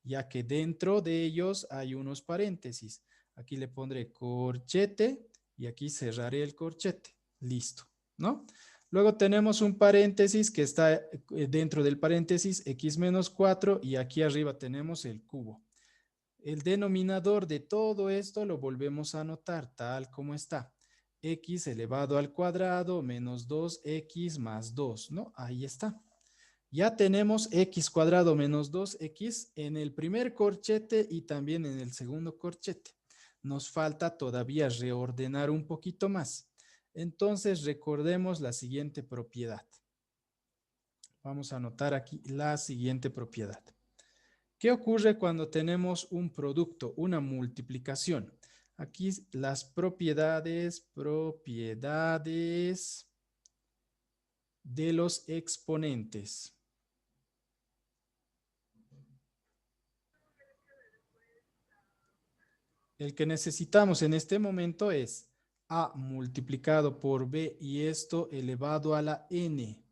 ya que dentro de ellos hay unos paréntesis. Aquí le pondré corchete y aquí cerraré el corchete. Listo, ¿no? Luego tenemos un paréntesis que está dentro del paréntesis x menos 4 y aquí arriba tenemos el cubo. El denominador de todo esto lo volvemos a anotar tal como está. X elevado al cuadrado menos 2x más 2, ¿no? Ahí está. Ya tenemos x cuadrado menos 2x en el primer corchete y también en el segundo corchete. Nos falta todavía reordenar un poquito más. Entonces recordemos la siguiente propiedad. Vamos a anotar aquí la siguiente propiedad. ¿Qué ocurre cuando tenemos un producto, una multiplicación? Aquí las propiedades de los exponentes. El que necesitamos en este momento es a multiplicado por b y esto elevado a la n.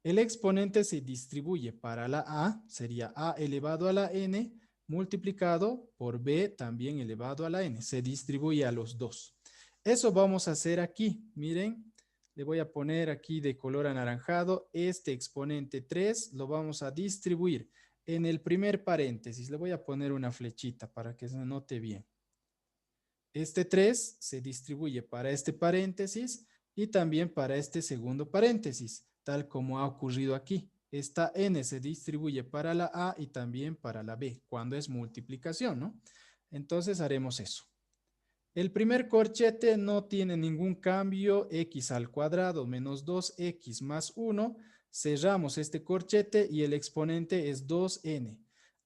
El exponente se distribuye para la a, sería a elevado a la n, multiplicado por b también elevado a la n. Se distribuye a los dos. Eso vamos a hacer aquí. Miren, le voy a poner aquí de color anaranjado. Este exponente 3 lo vamos a distribuir en el primer paréntesis. Le voy a poner una flechita para que se note bien. Este 3 se distribuye para este paréntesis y también para este segundo paréntesis, tal como ha ocurrido aquí. Esta n se distribuye para la a y también para la b, cuando es multiplicación, ¿no? Entonces haremos eso. El primer corchete no tiene ningún cambio, x al cuadrado menos 2x más 1. Cerramos este corchete y el exponente es 2n.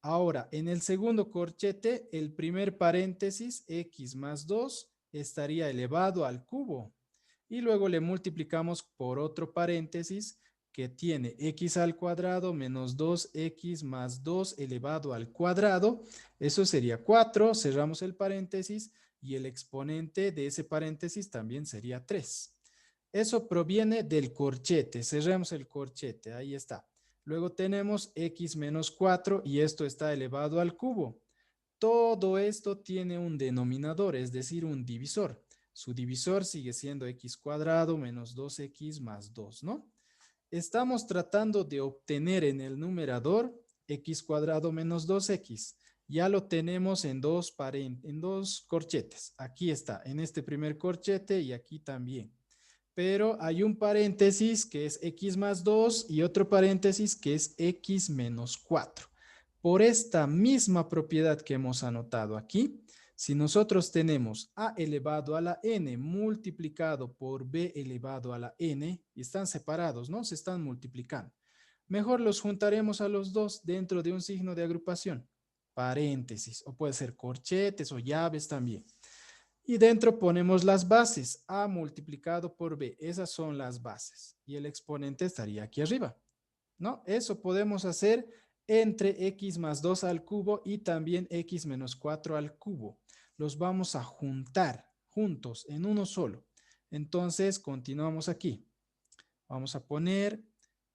Ahora, en el segundo corchete, el primer paréntesis, x más 2, estaría elevado al cubo. Y luego le multiplicamos por otro paréntesis que tiene x al cuadrado menos 2x más 2 elevado al cuadrado. Eso sería 4. Cerramos el paréntesis y el exponente de ese paréntesis también sería 3. Eso proviene del corchete. Cerremos el corchete. Ahí está. Luego tenemos x menos 4 y esto está elevado al cubo. Todo esto tiene un denominador, es decir, un divisor. Su divisor sigue siendo x cuadrado menos 2x más 2, ¿no? Estamos tratando de obtener en el numerador x cuadrado menos 2x. Ya lo tenemos en dos corchetes. Aquí está, en este primer corchete y aquí también. Pero hay un paréntesis que es x más 2 y otro paréntesis que es x menos 4. Por esta misma propiedad que hemos anotado aquí, si nosotros tenemos a elevado a la n multiplicado por b elevado a la n, y están separados, ¿no? Se están multiplicando. Mejor los juntaremos a los dos dentro de un signo de agrupación. Paréntesis, o puede ser corchetes o llaves también. Y dentro ponemos las bases, a multiplicado por b. Esas son las bases. Y el exponente estaría aquí arriba, ¿no? Eso podemos hacer entre x más 2 al cubo y también x menos 4 al cubo. Los vamos a juntar juntos en uno solo. Entonces, continuamos aquí. Vamos a poner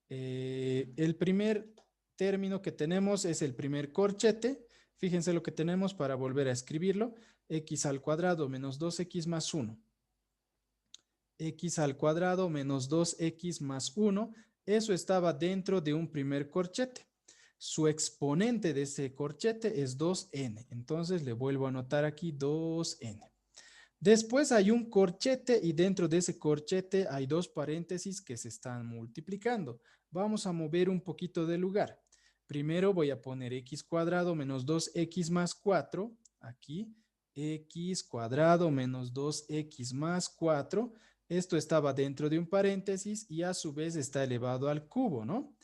el primer término que tenemos es el primer corchete. Fíjense lo que tenemos para volver a escribirlo. X al cuadrado menos 2x más 1. X al cuadrado menos 2x más 1. Eso estaba dentro de un primer corchete. Su exponente de ese corchete es 2n. Entonces le vuelvo a anotar aquí 2n. Después hay un corchete y dentro de ese corchete hay dos paréntesis que se están multiplicando. Vamos a mover un poquito de lugar. Primero voy a poner x cuadrado menos 2x más 4. Aquí, x cuadrado menos 2x más 4. Esto estaba dentro de un paréntesis y a su vez está elevado al cubo, ¿no?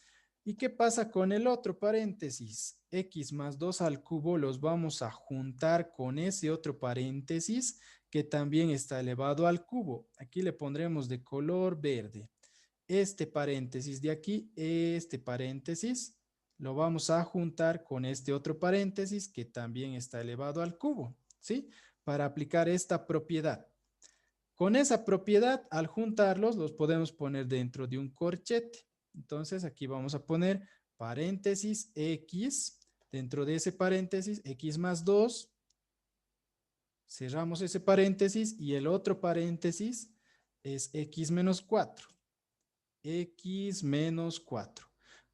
¿Y qué pasa con el otro paréntesis? X más 2 al cubo los vamos a juntar con ese otro paréntesis que también está elevado al cubo. Aquí le pondremos de color verde. Este paréntesis de aquí, este paréntesis, lo vamos a juntar con este otro paréntesis que también está elevado al cubo, ¿sí? Para aplicar esta propiedad. Con esa propiedad, al juntarlos, los podemos poner dentro de un corchete. Entonces, aquí vamos a poner paréntesis x, dentro de ese paréntesis, x más 2, cerramos ese paréntesis y el otro paréntesis es x menos 4. X menos 4.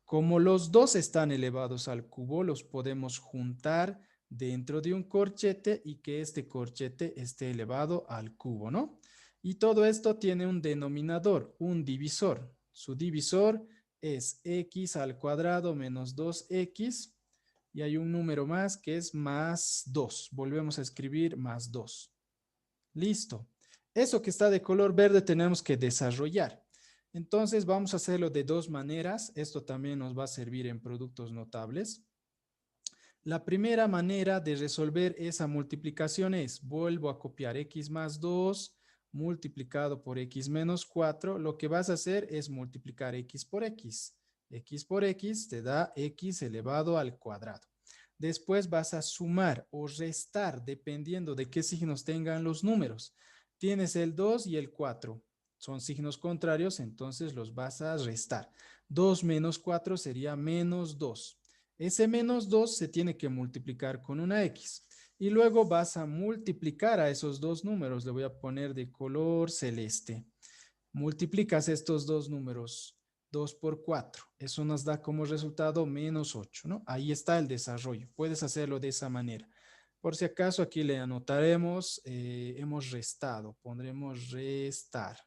Como los dos están elevados al cubo, los podemos juntar dentro de un corchete y que este corchete esté elevado al cubo, ¿no? Y todo esto tiene un denominador, un divisor. Su divisor es x al cuadrado menos 2x. Y hay un número más que es más 2. Volvemos a escribir más 2. Listo. Eso que está de color verde tenemos que desarrollar. Entonces vamos a hacerlo de dos maneras. Esto también nos va a servir en productos notables. La primera manera de resolver esa multiplicación es, vuelvo a copiar x más 2 multiplicado por x menos 4. Lo que vas a hacer es multiplicar x por x. X por x te da x elevado al cuadrado. Después vas a sumar o restar dependiendo de qué signos tengan los números. Tienes el 2 y el 4. Son signos contrarios, entonces los vas a restar. 2 menos 4 sería menos 2. Ese menos 2 se tiene que multiplicar con una X. Y luego vas a multiplicar a esos dos números. Le voy a poner de color celeste. Multiplicas estos dos números, 2 por 4. Eso nos da como resultado menos 8, ¿no? Ahí está el desarrollo. Puedes hacerlo de esa manera. Por si acaso aquí le anotaremos, hemos restado. Pondremos restar.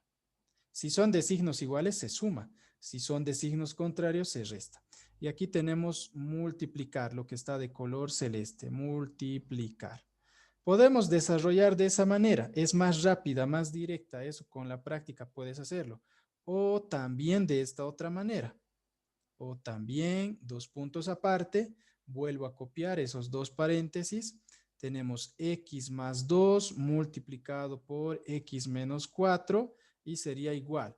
Si son de signos iguales, se suma. Si son de signos contrarios, se resta. Y aquí tenemos multiplicar, lo que está de color celeste, multiplicar. Podemos desarrollar de esa manera. Es más rápida, más directa. Eso con la práctica puedes hacerlo. O también de esta otra manera. O también, dos puntos aparte, vuelvo a copiar esos dos paréntesis. Tenemos x más 2 multiplicado por x menos 4 y sería igual.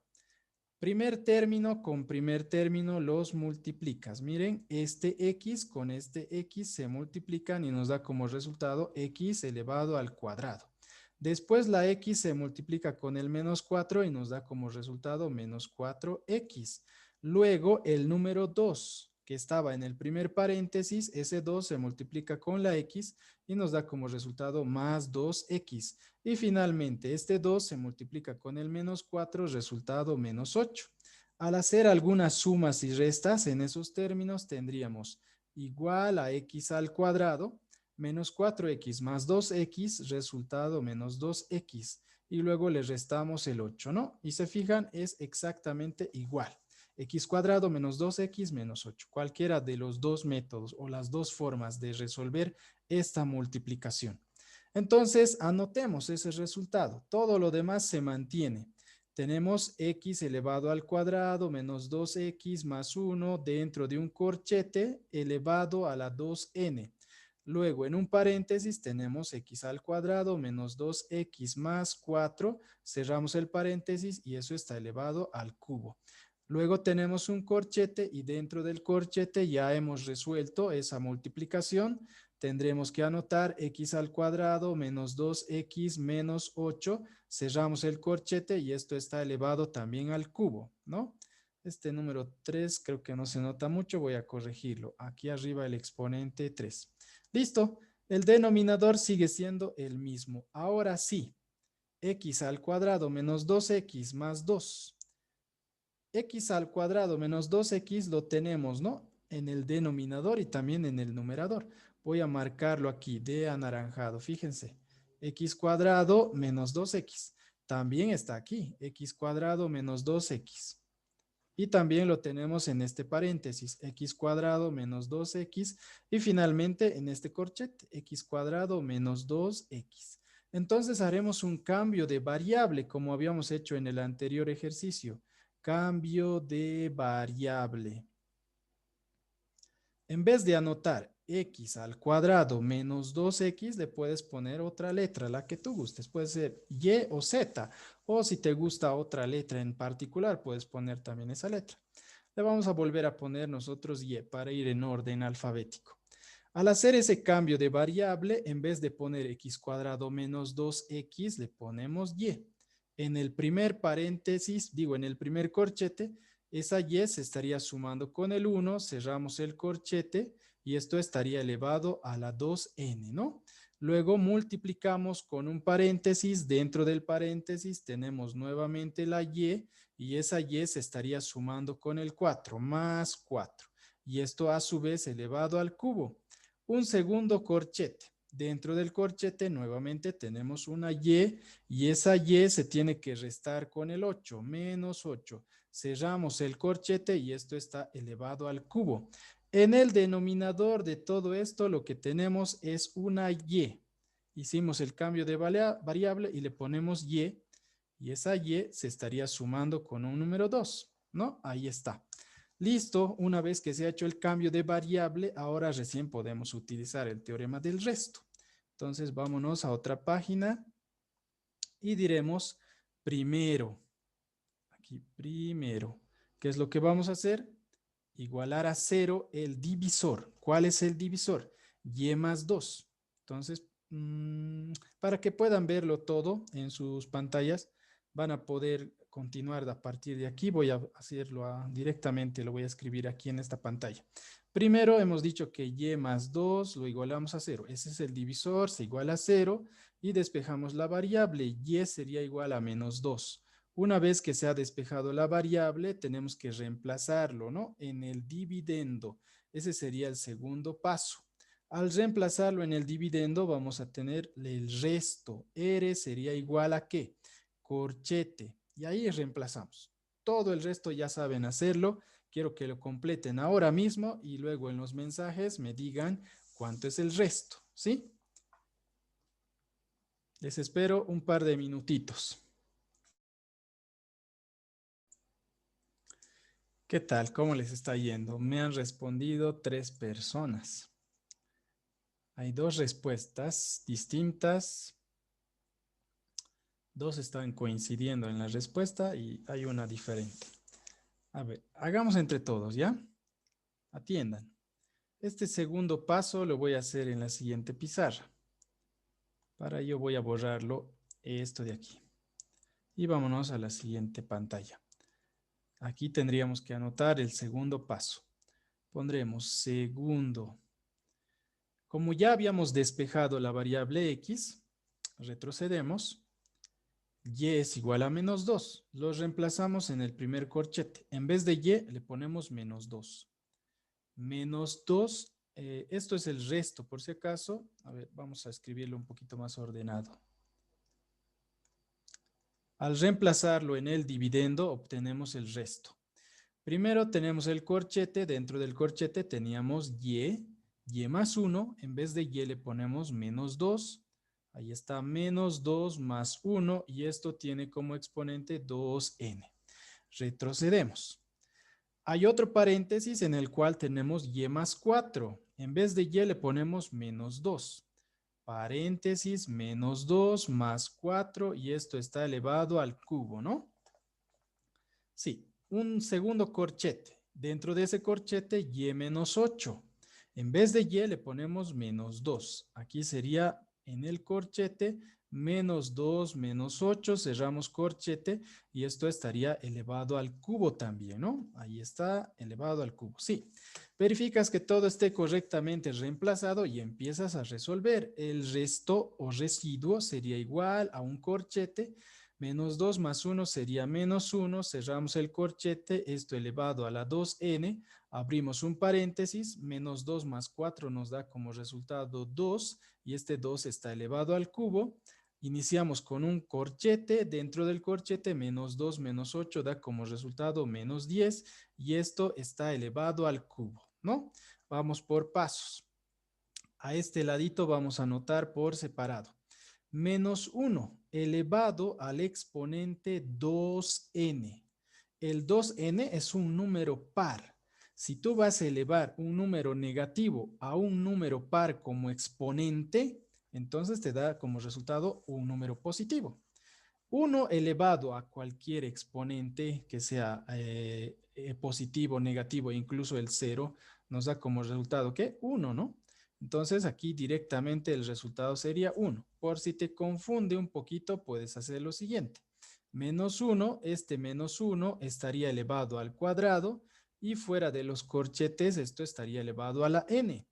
Primer término con primer término los multiplicas. Miren, este x con este x se multiplican y nos da como resultado x elevado al cuadrado. Después la x se multiplica con el menos 4 y nos da como resultado menos 4x. Luego el número 2 que estaba en el primer paréntesis, ese 2 se multiplica con la x y nos da como resultado más 2x. Y finalmente, este 2 se multiplica con el menos 4, resultado menos 8. Al hacer algunas sumas y restas en esos términos, tendríamos igual a x al cuadrado, menos 4x más 2x, resultado menos 2x. Y luego le restamos el 8, ¿no? Y se fijan, es exactamente igual. X cuadrado menos 2x menos 8. Cualquiera de los dos métodos o las dos formas de resolver esta multiplicación. Entonces, anotemos ese resultado. Todo lo demás se mantiene. Tenemos x elevado al cuadrado menos 2x más 1 dentro de un corchete elevado a la 2n. Luego, en un paréntesis, tenemos x al cuadrado menos 2x más 4. Cerramos el paréntesis y eso está elevado al cubo. Luego tenemos un corchete y dentro del corchete ya hemos resuelto esa multiplicación. Tendremos que anotar x al cuadrado menos 2x menos 8. Cerramos el corchete y esto está elevado también al cubo, ¿no? Este número 3 creo que no se nota mucho, voy a corregirlo. Aquí arriba el exponente 3. Listo, el denominador sigue siendo el mismo. Ahora sí, x al cuadrado menos 2x más 2. X al cuadrado menos 2x lo tenemos, ¿no? En el denominador y también en el numerador. Voy a marcarlo aquí de anaranjado, fíjense. X cuadrado menos 2x. También está aquí, x cuadrado menos 2x. Y también lo tenemos en este paréntesis, x cuadrado menos 2x. Y finalmente en este corchete, x cuadrado menos 2x. Entonces haremos un cambio de variable como habíamos hecho en el anterior ejercicio. Cambio de variable. En vez de anotar x al cuadrado menos 2x, le puedes poner otra letra, la que tú gustes. Puede ser y o z. O si te gusta otra letra en particular, puedes poner también esa letra. Le vamos a volver a poner nosotros y para ir en orden alfabético. Al hacer ese cambio de variable, en vez de poner x cuadrado menos 2x, le ponemos y. En el primer paréntesis, digo, en el primer corchete, esa y se estaría sumando con el 1, cerramos el corchete y esto estaría elevado a la 2n, ¿no? Luego multiplicamos con un paréntesis, dentro del paréntesis tenemos nuevamente la y esa y se estaría sumando con el 4, más 4. Y esto a su vez elevado al cubo. Un segundo corchete. Dentro del corchete nuevamente tenemos una y esa y se tiene que restar con el 8, menos 8. Cerramos el corchete y esto está elevado al cubo. En el denominador de todo esto lo que tenemos es una y. Hicimos el cambio de variable y le ponemos y esa y se estaría sumando con un número 2, ¿no? Ahí está. Listo, una vez que se ha hecho el cambio de variable, ahora recién podemos utilizar el teorema del resto. Entonces vámonos a otra página y diremos primero. Aquí primero. ¿Qué es lo que vamos a hacer? Igualar a 0 el divisor. ¿Cuál es el divisor? Y más 2. Entonces, para que puedan verlo todo en sus pantallas, van a poder continuar a partir de aquí. Voy a hacerlo directamente, lo voy a escribir aquí en esta pantalla. Primero hemos dicho que y más 2 lo igualamos a 0. Ese es el divisor, se iguala a 0 y despejamos la variable. Y sería igual a menos 2. Una vez que se ha despejado la variable, tenemos que reemplazarlo, ¿no? En el dividendo. Ese sería el segundo paso. Al reemplazarlo en el dividendo, vamos a tener el resto. R sería igual a ¿qué? Corchete. Y ahí reemplazamos. Todo el resto ya saben hacerlo. Quiero que lo completen ahora mismo y luego en los mensajes me digan cuánto es el resto, ¿sí? Les espero un par de minutitos. ¿Qué tal? ¿Cómo les está yendo? Me han respondido 3 personas. Hay 2 respuestas distintas. 2 están coincidiendo en la respuesta y hay una diferente. A ver, hagamos entre todos, ¿ya? Atiendan. Este segundo paso lo voy a hacer en la siguiente pizarra. Para ello voy a borrarlo esto de aquí. Y vámonos a la siguiente pantalla. Aquí tendríamos que anotar el segundo paso. Pondremos segundo. Como ya habíamos despejado la variable x, retrocedemos. Y es igual a menos 2. Lo reemplazamos en el primer corchete. En vez de y, le ponemos menos 2. Menos 2, esto es el resto, por si acaso. A ver, vamos a escribirlo un poquito más ordenado. Al reemplazarlo en el dividendo, obtenemos el resto. Primero tenemos el corchete. Dentro del corchete teníamos y más 1. En vez de y le ponemos menos 2. Ahí está menos 2 más 1 y esto tiene como exponente 2n. Retrocedemos. Hay otro paréntesis en el cual tenemos y más 4. En vez de y le ponemos menos 2. Paréntesis menos 2 más 4 y esto está elevado al cubo, ¿no? Sí, un segundo corchete. Dentro de ese corchete y menos 8. En vez de y le ponemos menos 2. Aquí sería en el corchete menos 2 menos 8. Cerramos corchete y esto estaría elevado al cubo también, ¿no? Ahí está elevado al cubo. Sí, verificas que todo esté correctamente reemplazado y empiezas a resolver. El resto o residuo sería igual a un corchete. Menos 2 más 1 sería menos 1, cerramos el corchete, esto elevado a la 2n, abrimos un paréntesis, menos 2 más 4 nos da como resultado 2 y este 2 está elevado al cubo. Iniciamos con un corchete, dentro del corchete menos 2 menos 8 da como resultado menos 10 y esto está elevado al cubo, ¿no? Vamos por pasos. A este ladito vamos a anotar por separado. Menos 1 elevado al exponente 2n. El 2n es un número par. Si tú vas a elevar un número negativo a un número par como exponente, entonces te da como resultado un número positivo. 1 elevado a cualquier exponente que sea positivo, negativo, incluso el 0, nos da como resultado, ¿qué? 1, ¿no? Entonces aquí directamente el resultado sería 1. Por si te confunde un poquito, puedes hacer lo siguiente. Menos 1, este menos 1 estaría elevado al cuadrado y fuera de los corchetes esto estaría elevado a la n.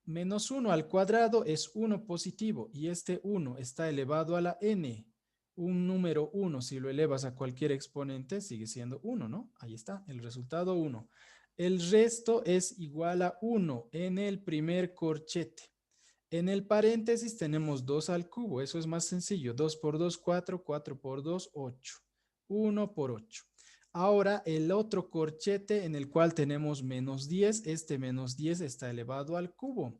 Menos 1 al cuadrado es 1 positivo y este 1 está elevado a la n. Un número 1, si lo elevas a cualquier exponente, sigue siendo 1, ¿no? Ahí está, el resultado 1. El resto es igual a 1 en el primer corchete. En el paréntesis tenemos 2 al cubo, eso es más sencillo. 2 por 2, 4, 4 por 2, 8. 1 por 8. Ahora el otro corchete en el cual tenemos menos 10, este menos 10 está elevado al cubo.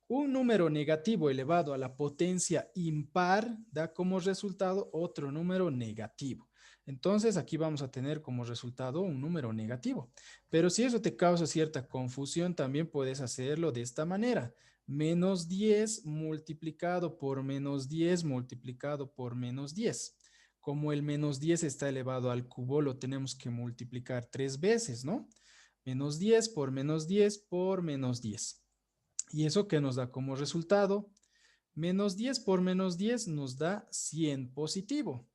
Un número negativo elevado a la potencia impar da como resultado otro número negativo. Entonces aquí vamos a tener como resultado un número negativo. Pero si eso te causa cierta confusión, también puedes hacerlo de esta manera. Menos 10 multiplicado por menos 10 multiplicado por menos 10. Como el menos 10 está elevado al cubo, lo tenemos que multiplicar 3 veces, ¿no? Menos 10 por menos 10 por menos 10. ¿Y eso qué nos da como resultado? Menos 10 por menos 10 nos da 100 positivo.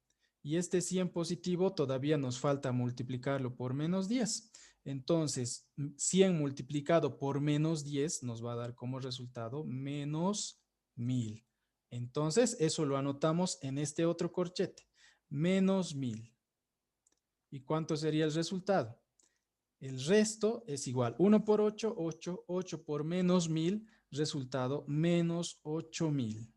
Y este 100 positivo todavía nos falta multiplicarlo por menos 10. Entonces, 100 multiplicado por menos 10 nos va a dar como resultado menos 1000. Entonces, eso lo anotamos en este otro corchete. Menos 1000. ¿Y cuánto sería el resultado? El resto es igual. 1 por 8, 8. 8 por menos 1000, resultado menos 8000.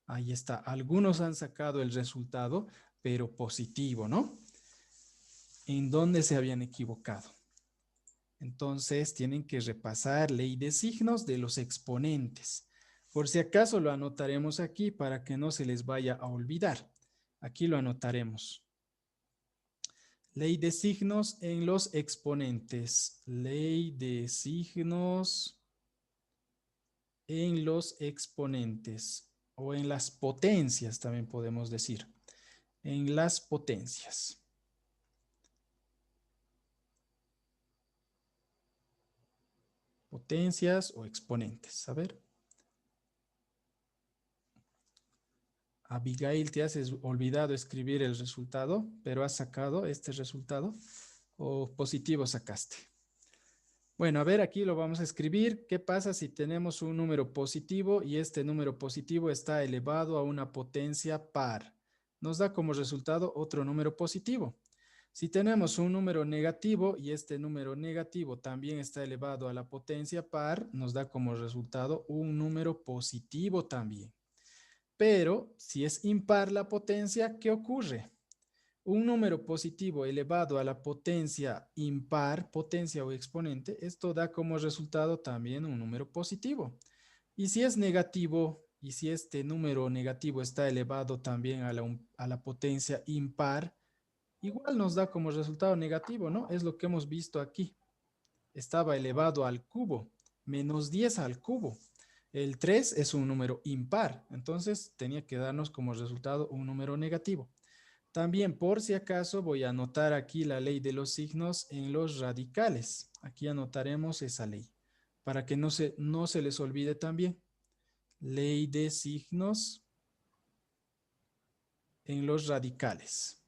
Ahí está. Algunos han sacado el resultado, pero positivo, ¿no? ¿En dónde se habían equivocado? Entonces tienen que repasar ley de signos de los exponentes. Por si acaso lo anotaremos aquí para que no se les vaya a olvidar. Aquí lo anotaremos. Ley de signos en los exponentes. Ley de signos en los exponentes. O en las potencias también podemos decir. En las potencias. Potencias o exponentes. A ver. Abigail, te has olvidado escribir el resultado, pero has sacado este resultado o positivo sacaste. Bueno, a ver, aquí lo vamos a escribir. ¿Qué pasa si tenemos un número positivo y este número positivo está elevado a una potencia par? Nos da como resultado otro número positivo. Si tenemos un número negativo y este número negativo también está elevado a la potencia par, nos da como resultado un número positivo también. Pero si es impar la potencia, ¿qué ocurre? Un número positivo elevado a la potencia impar, potencia o exponente, esto da como resultado también un número positivo. Y si es negativo, y si este número negativo está elevado también a la potencia impar, igual nos da como resultado negativo, ¿no? Es lo que hemos visto aquí. Estaba elevado al cubo, menos 10 al cubo. El 3 es un número impar, entonces tenía que darnos como resultado un número negativo. También, por si acaso, voy a anotar aquí la ley de los signos en los radicales. Aquí anotaremos esa ley, para que no se les olvide también. Ley de signos en los radicales.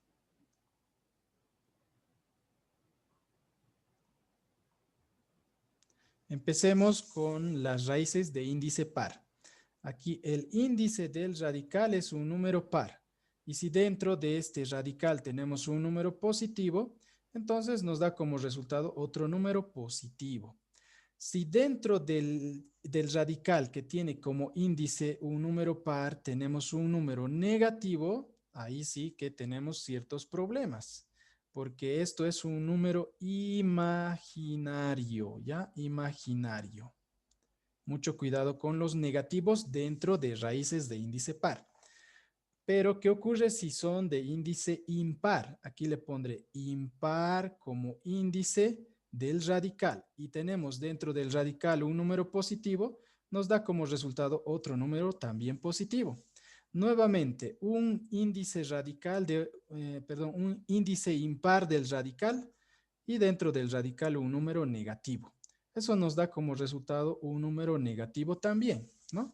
Empecemos con las raíces de índice par. Aquí el índice del radical es un número par. Y si dentro de este radical tenemos un número positivo, entonces nos da como resultado otro número positivo. Si dentro del radical que tiene como índice un número par tenemos un número negativo, ahí sí que tenemos ciertos problemas, porque esto es un número imaginario, ¿ya? Imaginario. Mucho cuidado con los negativos dentro de raíces de índice par. Pero, ¿qué ocurre si son de índice impar? Aquí le pondré impar como índice del radical. Y tenemos dentro del radical un número positivo, nos da como resultado otro número también positivo. Nuevamente, un índice radical un índice impar del radical y dentro del radical un número negativo. Eso nos da como resultado un número negativo también, ¿no?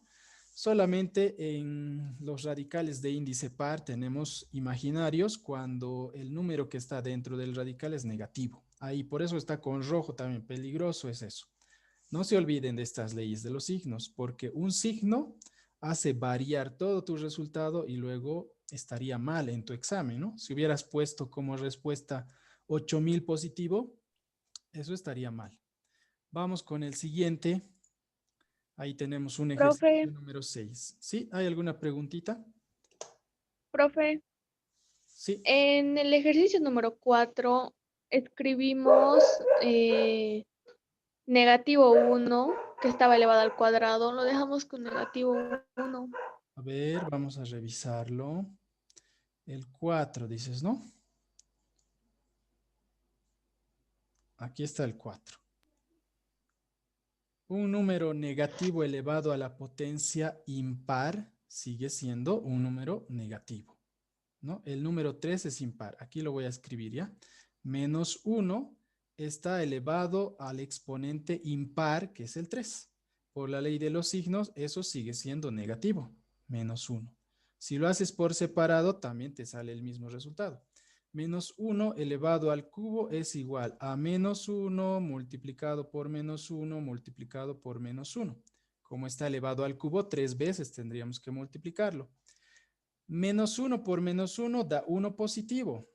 Solamente en los radicales de índice par tenemos imaginarios cuando el número que está dentro del radical es negativo. Ahí por eso está con rojo también, peligroso es eso. No se olviden de estas leyes de los signos, porque un signo hace variar todo tu resultado y luego estaría mal en tu examen, ¿no? Si hubieras puesto como respuesta 8000 positivo, eso estaría mal. Vamos con el siguiente. Ahí tenemos un Profe, ejercicio número 6. ¿Sí? ¿Hay alguna preguntita? profe, Sí. en el ejercicio número 4 escribimos negativo 1 que estaba elevado al cuadrado, lo dejamos con negativo 1. A ver, vamos a revisarlo. El 4, dices, ¿no? Aquí está el 4. Un número negativo elevado a la potencia impar sigue siendo un número negativo, ¿no? El número 3 es impar. Aquí lo voy a escribir, ¿ya? Menos 1 está elevado al exponente impar, que es el 3. Por la ley de los signos, eso sigue siendo negativo, menos 1. Si lo haces por separado, también te sale el mismo resultado. Menos 1 elevado al cubo es igual a menos 1 multiplicado por menos 1 multiplicado por menos 1. Como está elevado al cubo, 3 veces tendríamos que multiplicarlo. Menos 1 por menos 1 da 1 positivo,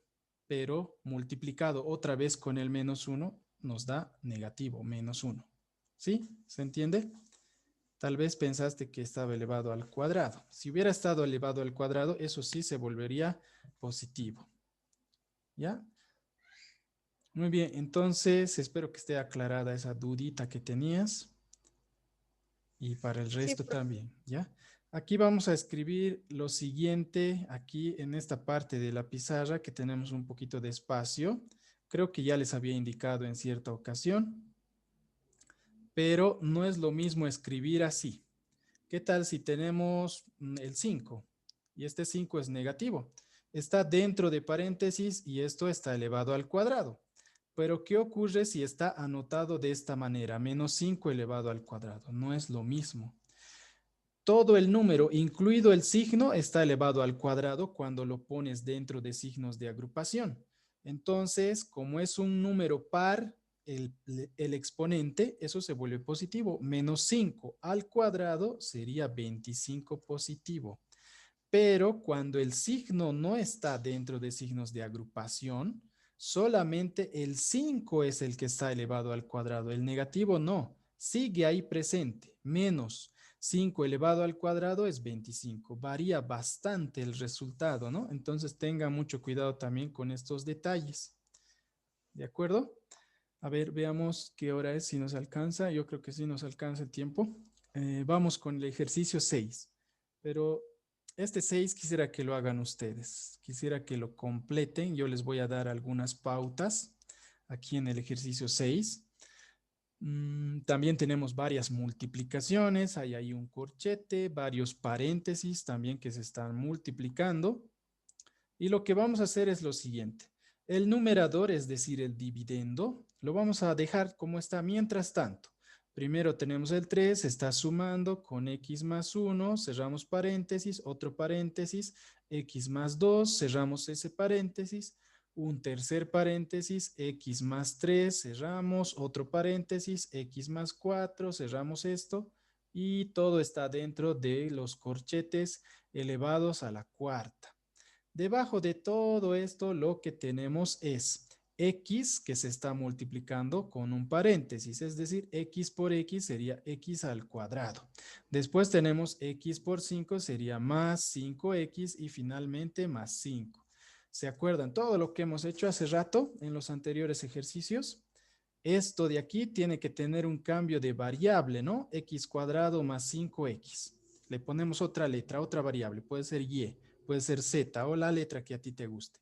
pero multiplicado otra vez con el menos 1 nos da negativo, menos 1. ¿Sí? ¿Se entiende? Tal vez pensaste que estaba elevado al cuadrado. Si hubiera estado elevado al cuadrado, eso sí se volvería positivo. ¿Ya? Muy bien, entonces espero que esté aclarada esa dudita que tenías y para el Sí, resto profe. también, ¿ya? Aquí vamos a escribir lo siguiente, aquí en esta parte de la pizarra que tenemos un poquito de espacio. Creo que ya les había indicado en cierta ocasión, pero no es lo mismo escribir así. ¿Qué tal si tenemos el 5? Y este 5 es negativo. Está dentro de paréntesis y esto está elevado al cuadrado. Pero ¿qué ocurre si está anotado de esta manera? Menos 5 elevado al cuadrado. No es lo mismo. Todo el número, incluido el signo, está elevado al cuadrado cuando lo pones dentro de signos de agrupación. Entonces, como es un número par, el exponente, eso se vuelve positivo. Menos 5 al cuadrado sería 25 positivo. Pero cuando el signo no está dentro de signos de agrupación, solamente el 5 es el que está elevado al cuadrado. El negativo no, sigue ahí presente. Menos 5 elevado al cuadrado es 25. Varía bastante el resultado, ¿no? Entonces tenga mucho cuidado también con estos detalles. ¿De acuerdo? A ver, veamos qué hora es, si nos alcanza. Yo creo que sí nos alcanza el tiempo. Vamos con el ejercicio 6. Pero este 6 quisiera que lo hagan ustedes. Quisiera que lo completen. Yo les voy a dar algunas pautas aquí en el ejercicio 6. También tenemos varias multiplicaciones. Hay ahí un corchete, varios paréntesis también que se están multiplicando. Y lo que vamos a hacer es lo siguiente. El numerador, es decir, el dividendo, lo vamos a dejar como está mientras tanto. Primero tenemos el 3, está sumando con x más 1, cerramos paréntesis, otro paréntesis, x más 2, cerramos ese paréntesis, un tercer paréntesis, x más 3, cerramos, otro paréntesis, x más 4, cerramos esto, y todo está dentro de los corchetes elevados a la cuarta. Debajo de todo esto, lo que tenemos es x que se está multiplicando con un paréntesis, es decir, x por x sería x al cuadrado. Después tenemos x por 5 sería más 5x y finalmente más 5. ¿Se acuerdan todo lo que hemos hecho hace rato en los anteriores ejercicios? Esto de aquí tiene que tener un cambio de variable, ¿no? X cuadrado más 5x. Le ponemos otra letra, otra variable, puede ser y, puede ser z o la letra que a ti te guste.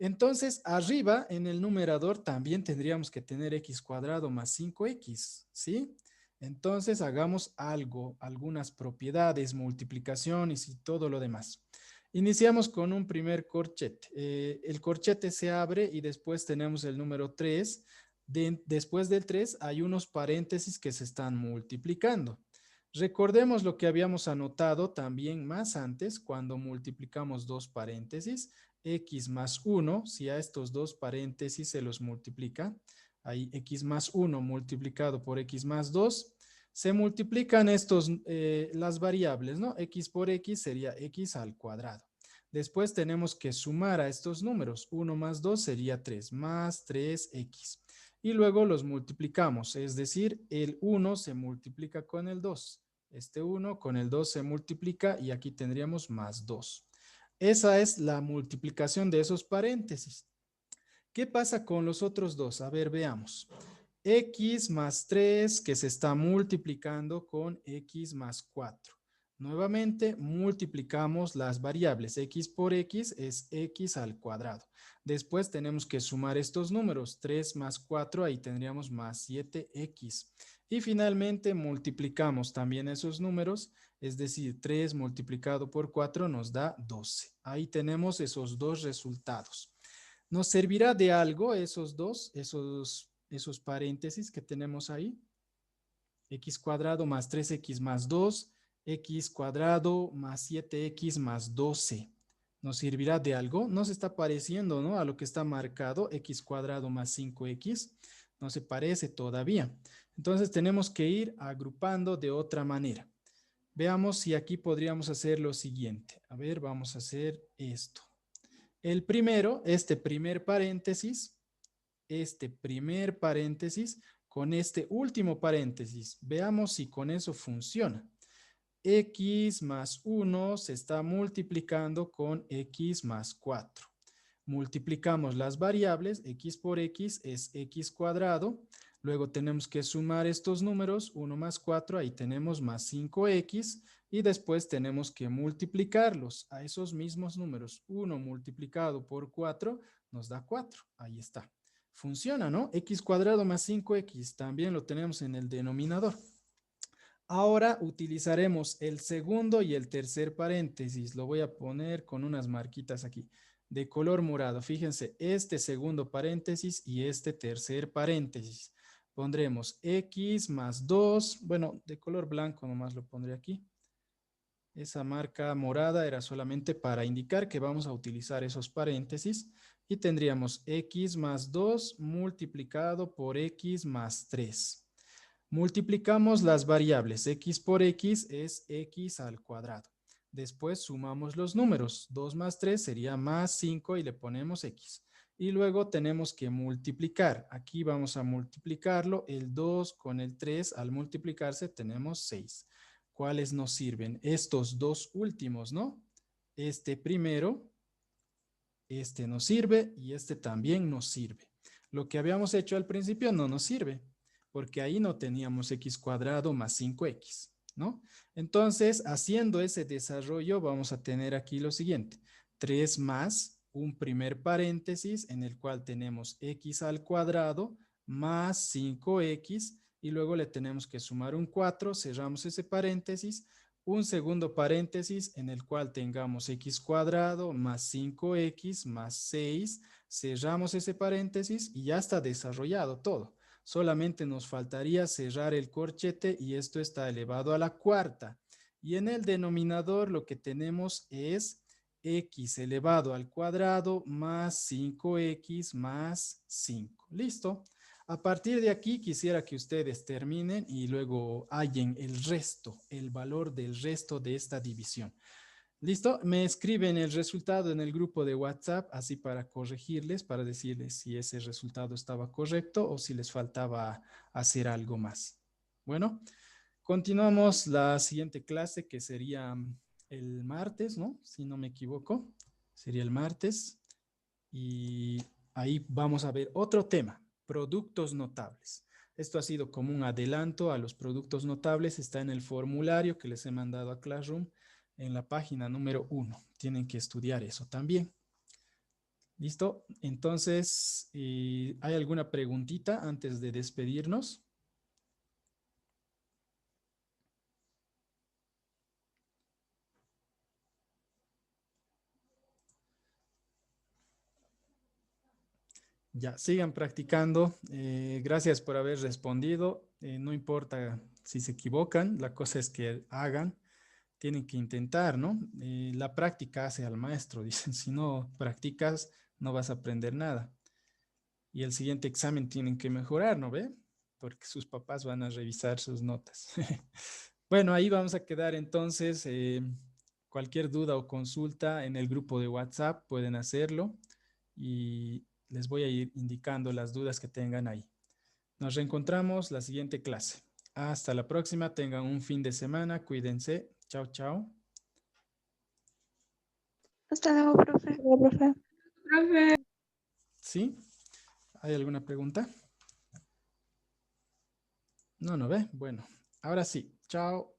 Entonces, arriba en el numerador también tendríamos que tener x cuadrado más 5x, ¿sí? Entonces, hagamos algo, algunas propiedades, multiplicaciones y todo lo demás. Iniciamos con un primer corchete. El corchete se abre y después tenemos el número 3. Después del 3 hay unos paréntesis que se están multiplicando. Recordemos lo que habíamos anotado también más antes cuando multiplicamos dos paréntesis, x más 1, si a estos dos paréntesis se los multiplica, ahí x más 1 multiplicado por x más 2, se multiplican las variables, ¿no? X por x sería x al cuadrado. Después tenemos que sumar a estos números. 1 más 2 sería 3, más 3x. Y luego los multiplicamos, es decir, el 1 se multiplica con el 2. Este 1 con el 2 se multiplica y aquí tendríamos más 2. Esa es la multiplicación de esos paréntesis. ¿Qué pasa con los otros dos? A ver, veamos. X más 3 que se está multiplicando con X más 4. Nuevamente multiplicamos las variables. X por X es X al cuadrado. Después tenemos que sumar estos números. 3 más 4, ahí tendríamos más 7X. Y finalmente multiplicamos también esos números, es decir, 3 multiplicado por 4 nos da 12. Ahí tenemos esos dos resultados. ¿Nos servirá de algo esos paréntesis que tenemos ahí? X cuadrado más 3X más 2, X cuadrado más 7X más 12. ¿Nos servirá de algo? No se está pareciendo, ¿no? A lo que está marcado, X cuadrado más 5X. No se parece todavía. Entonces tenemos que ir agrupando de otra manera. Veamos si aquí podríamos hacer lo siguiente. A ver, vamos a hacer esto. El primero, este primer paréntesis, con este último paréntesis. Veamos si con eso funciona. X más 1 se está multiplicando con X más 4. Multiplicamos las variables, X por X es X cuadrado. Luego tenemos que sumar estos números, 1 más 4, ahí tenemos más 5X. Y después tenemos que multiplicarlos a esos mismos números. 1 multiplicado por 4 nos da 4. Ahí está. Funciona, ¿no? X cuadrado más 5X. También lo tenemos en el denominador. Ahora utilizaremos el segundo y el tercer paréntesis. Lo voy a poner con unas marquitas aquí de color morado. Fíjense, este segundo paréntesis y este tercer paréntesis. Pondremos X más 2. Bueno, de color blanco nomás lo pondré aquí. Esa marca morada era solamente para indicar que vamos a utilizar esos paréntesis y tendríamos X más 2 multiplicado por X más 3. Multiplicamos las variables. X por X es X al cuadrado. Después sumamos los números. 2 más 3 sería más 5 y le ponemos X. Y luego tenemos que multiplicar. Aquí vamos a multiplicarlo. El 2 con el 3 al multiplicarse tenemos 6. ¿Cuáles nos sirven? Estos dos últimos, ¿no? Este primero, este nos sirve y este también nos sirve. Lo que habíamos hecho al principio no nos sirve, porque ahí no teníamos X cuadrado más 5X, ¿no? Entonces, haciendo ese desarrollo, vamos a tener aquí lo siguiente. 3 más un primer paréntesis en el cual tenemos X al cuadrado más 5X y luego le tenemos que sumar un 4, cerramos ese paréntesis, un segundo paréntesis en el cual tengamos X cuadrado más 5X más 6, cerramos ese paréntesis y ya está desarrollado todo. Solamente nos faltaría cerrar el corchete y esto está elevado a la cuarta. Y en el denominador lo que tenemos es X elevado al cuadrado más 5X más 5. ¿Listo? A partir de aquí quisiera que ustedes terminen y luego hallen el resto, el valor del resto de esta división. ¿Listo? Me escriben el resultado en el grupo de WhatsApp, así para corregirles, para decirles si ese resultado estaba correcto o si les faltaba hacer algo más. Bueno, continuamos la siguiente clase que sería el martes, ¿no? Si no me equivoco, sería el martes. Y ahí vamos a ver otro tema, productos notables. Esto ha sido como un adelanto a los productos notables. Está en el formulario que les he mandado a Classroom en la página número 1. Tienen que estudiar eso también. ¿Listo? Entonces, ¿hay alguna preguntita antes de despedirnos? Ya, sigan practicando. Gracias por haber respondido. No importa si se equivocan, la cosa es que hagan. Tienen que intentar, ¿no? La práctica hace al maestro, dicen. Si no practicas, no vas a aprender nada. Y el siguiente examen tienen que mejorar, ¿no ve? Porque sus papás van a revisar sus notas. Bueno, ahí vamos a quedar entonces. Cualquier duda o consulta en el grupo de WhatsApp pueden hacerlo y les voy a ir indicando las dudas que tengan ahí. Nos reencontramos la siguiente clase. Hasta la próxima. Tengan un fin de semana. Cuídense. Chao, chao. Hasta luego, profe. Profe. ¿Sí? ¿Hay alguna pregunta? No, no ve. Bueno, ahora sí. Chao.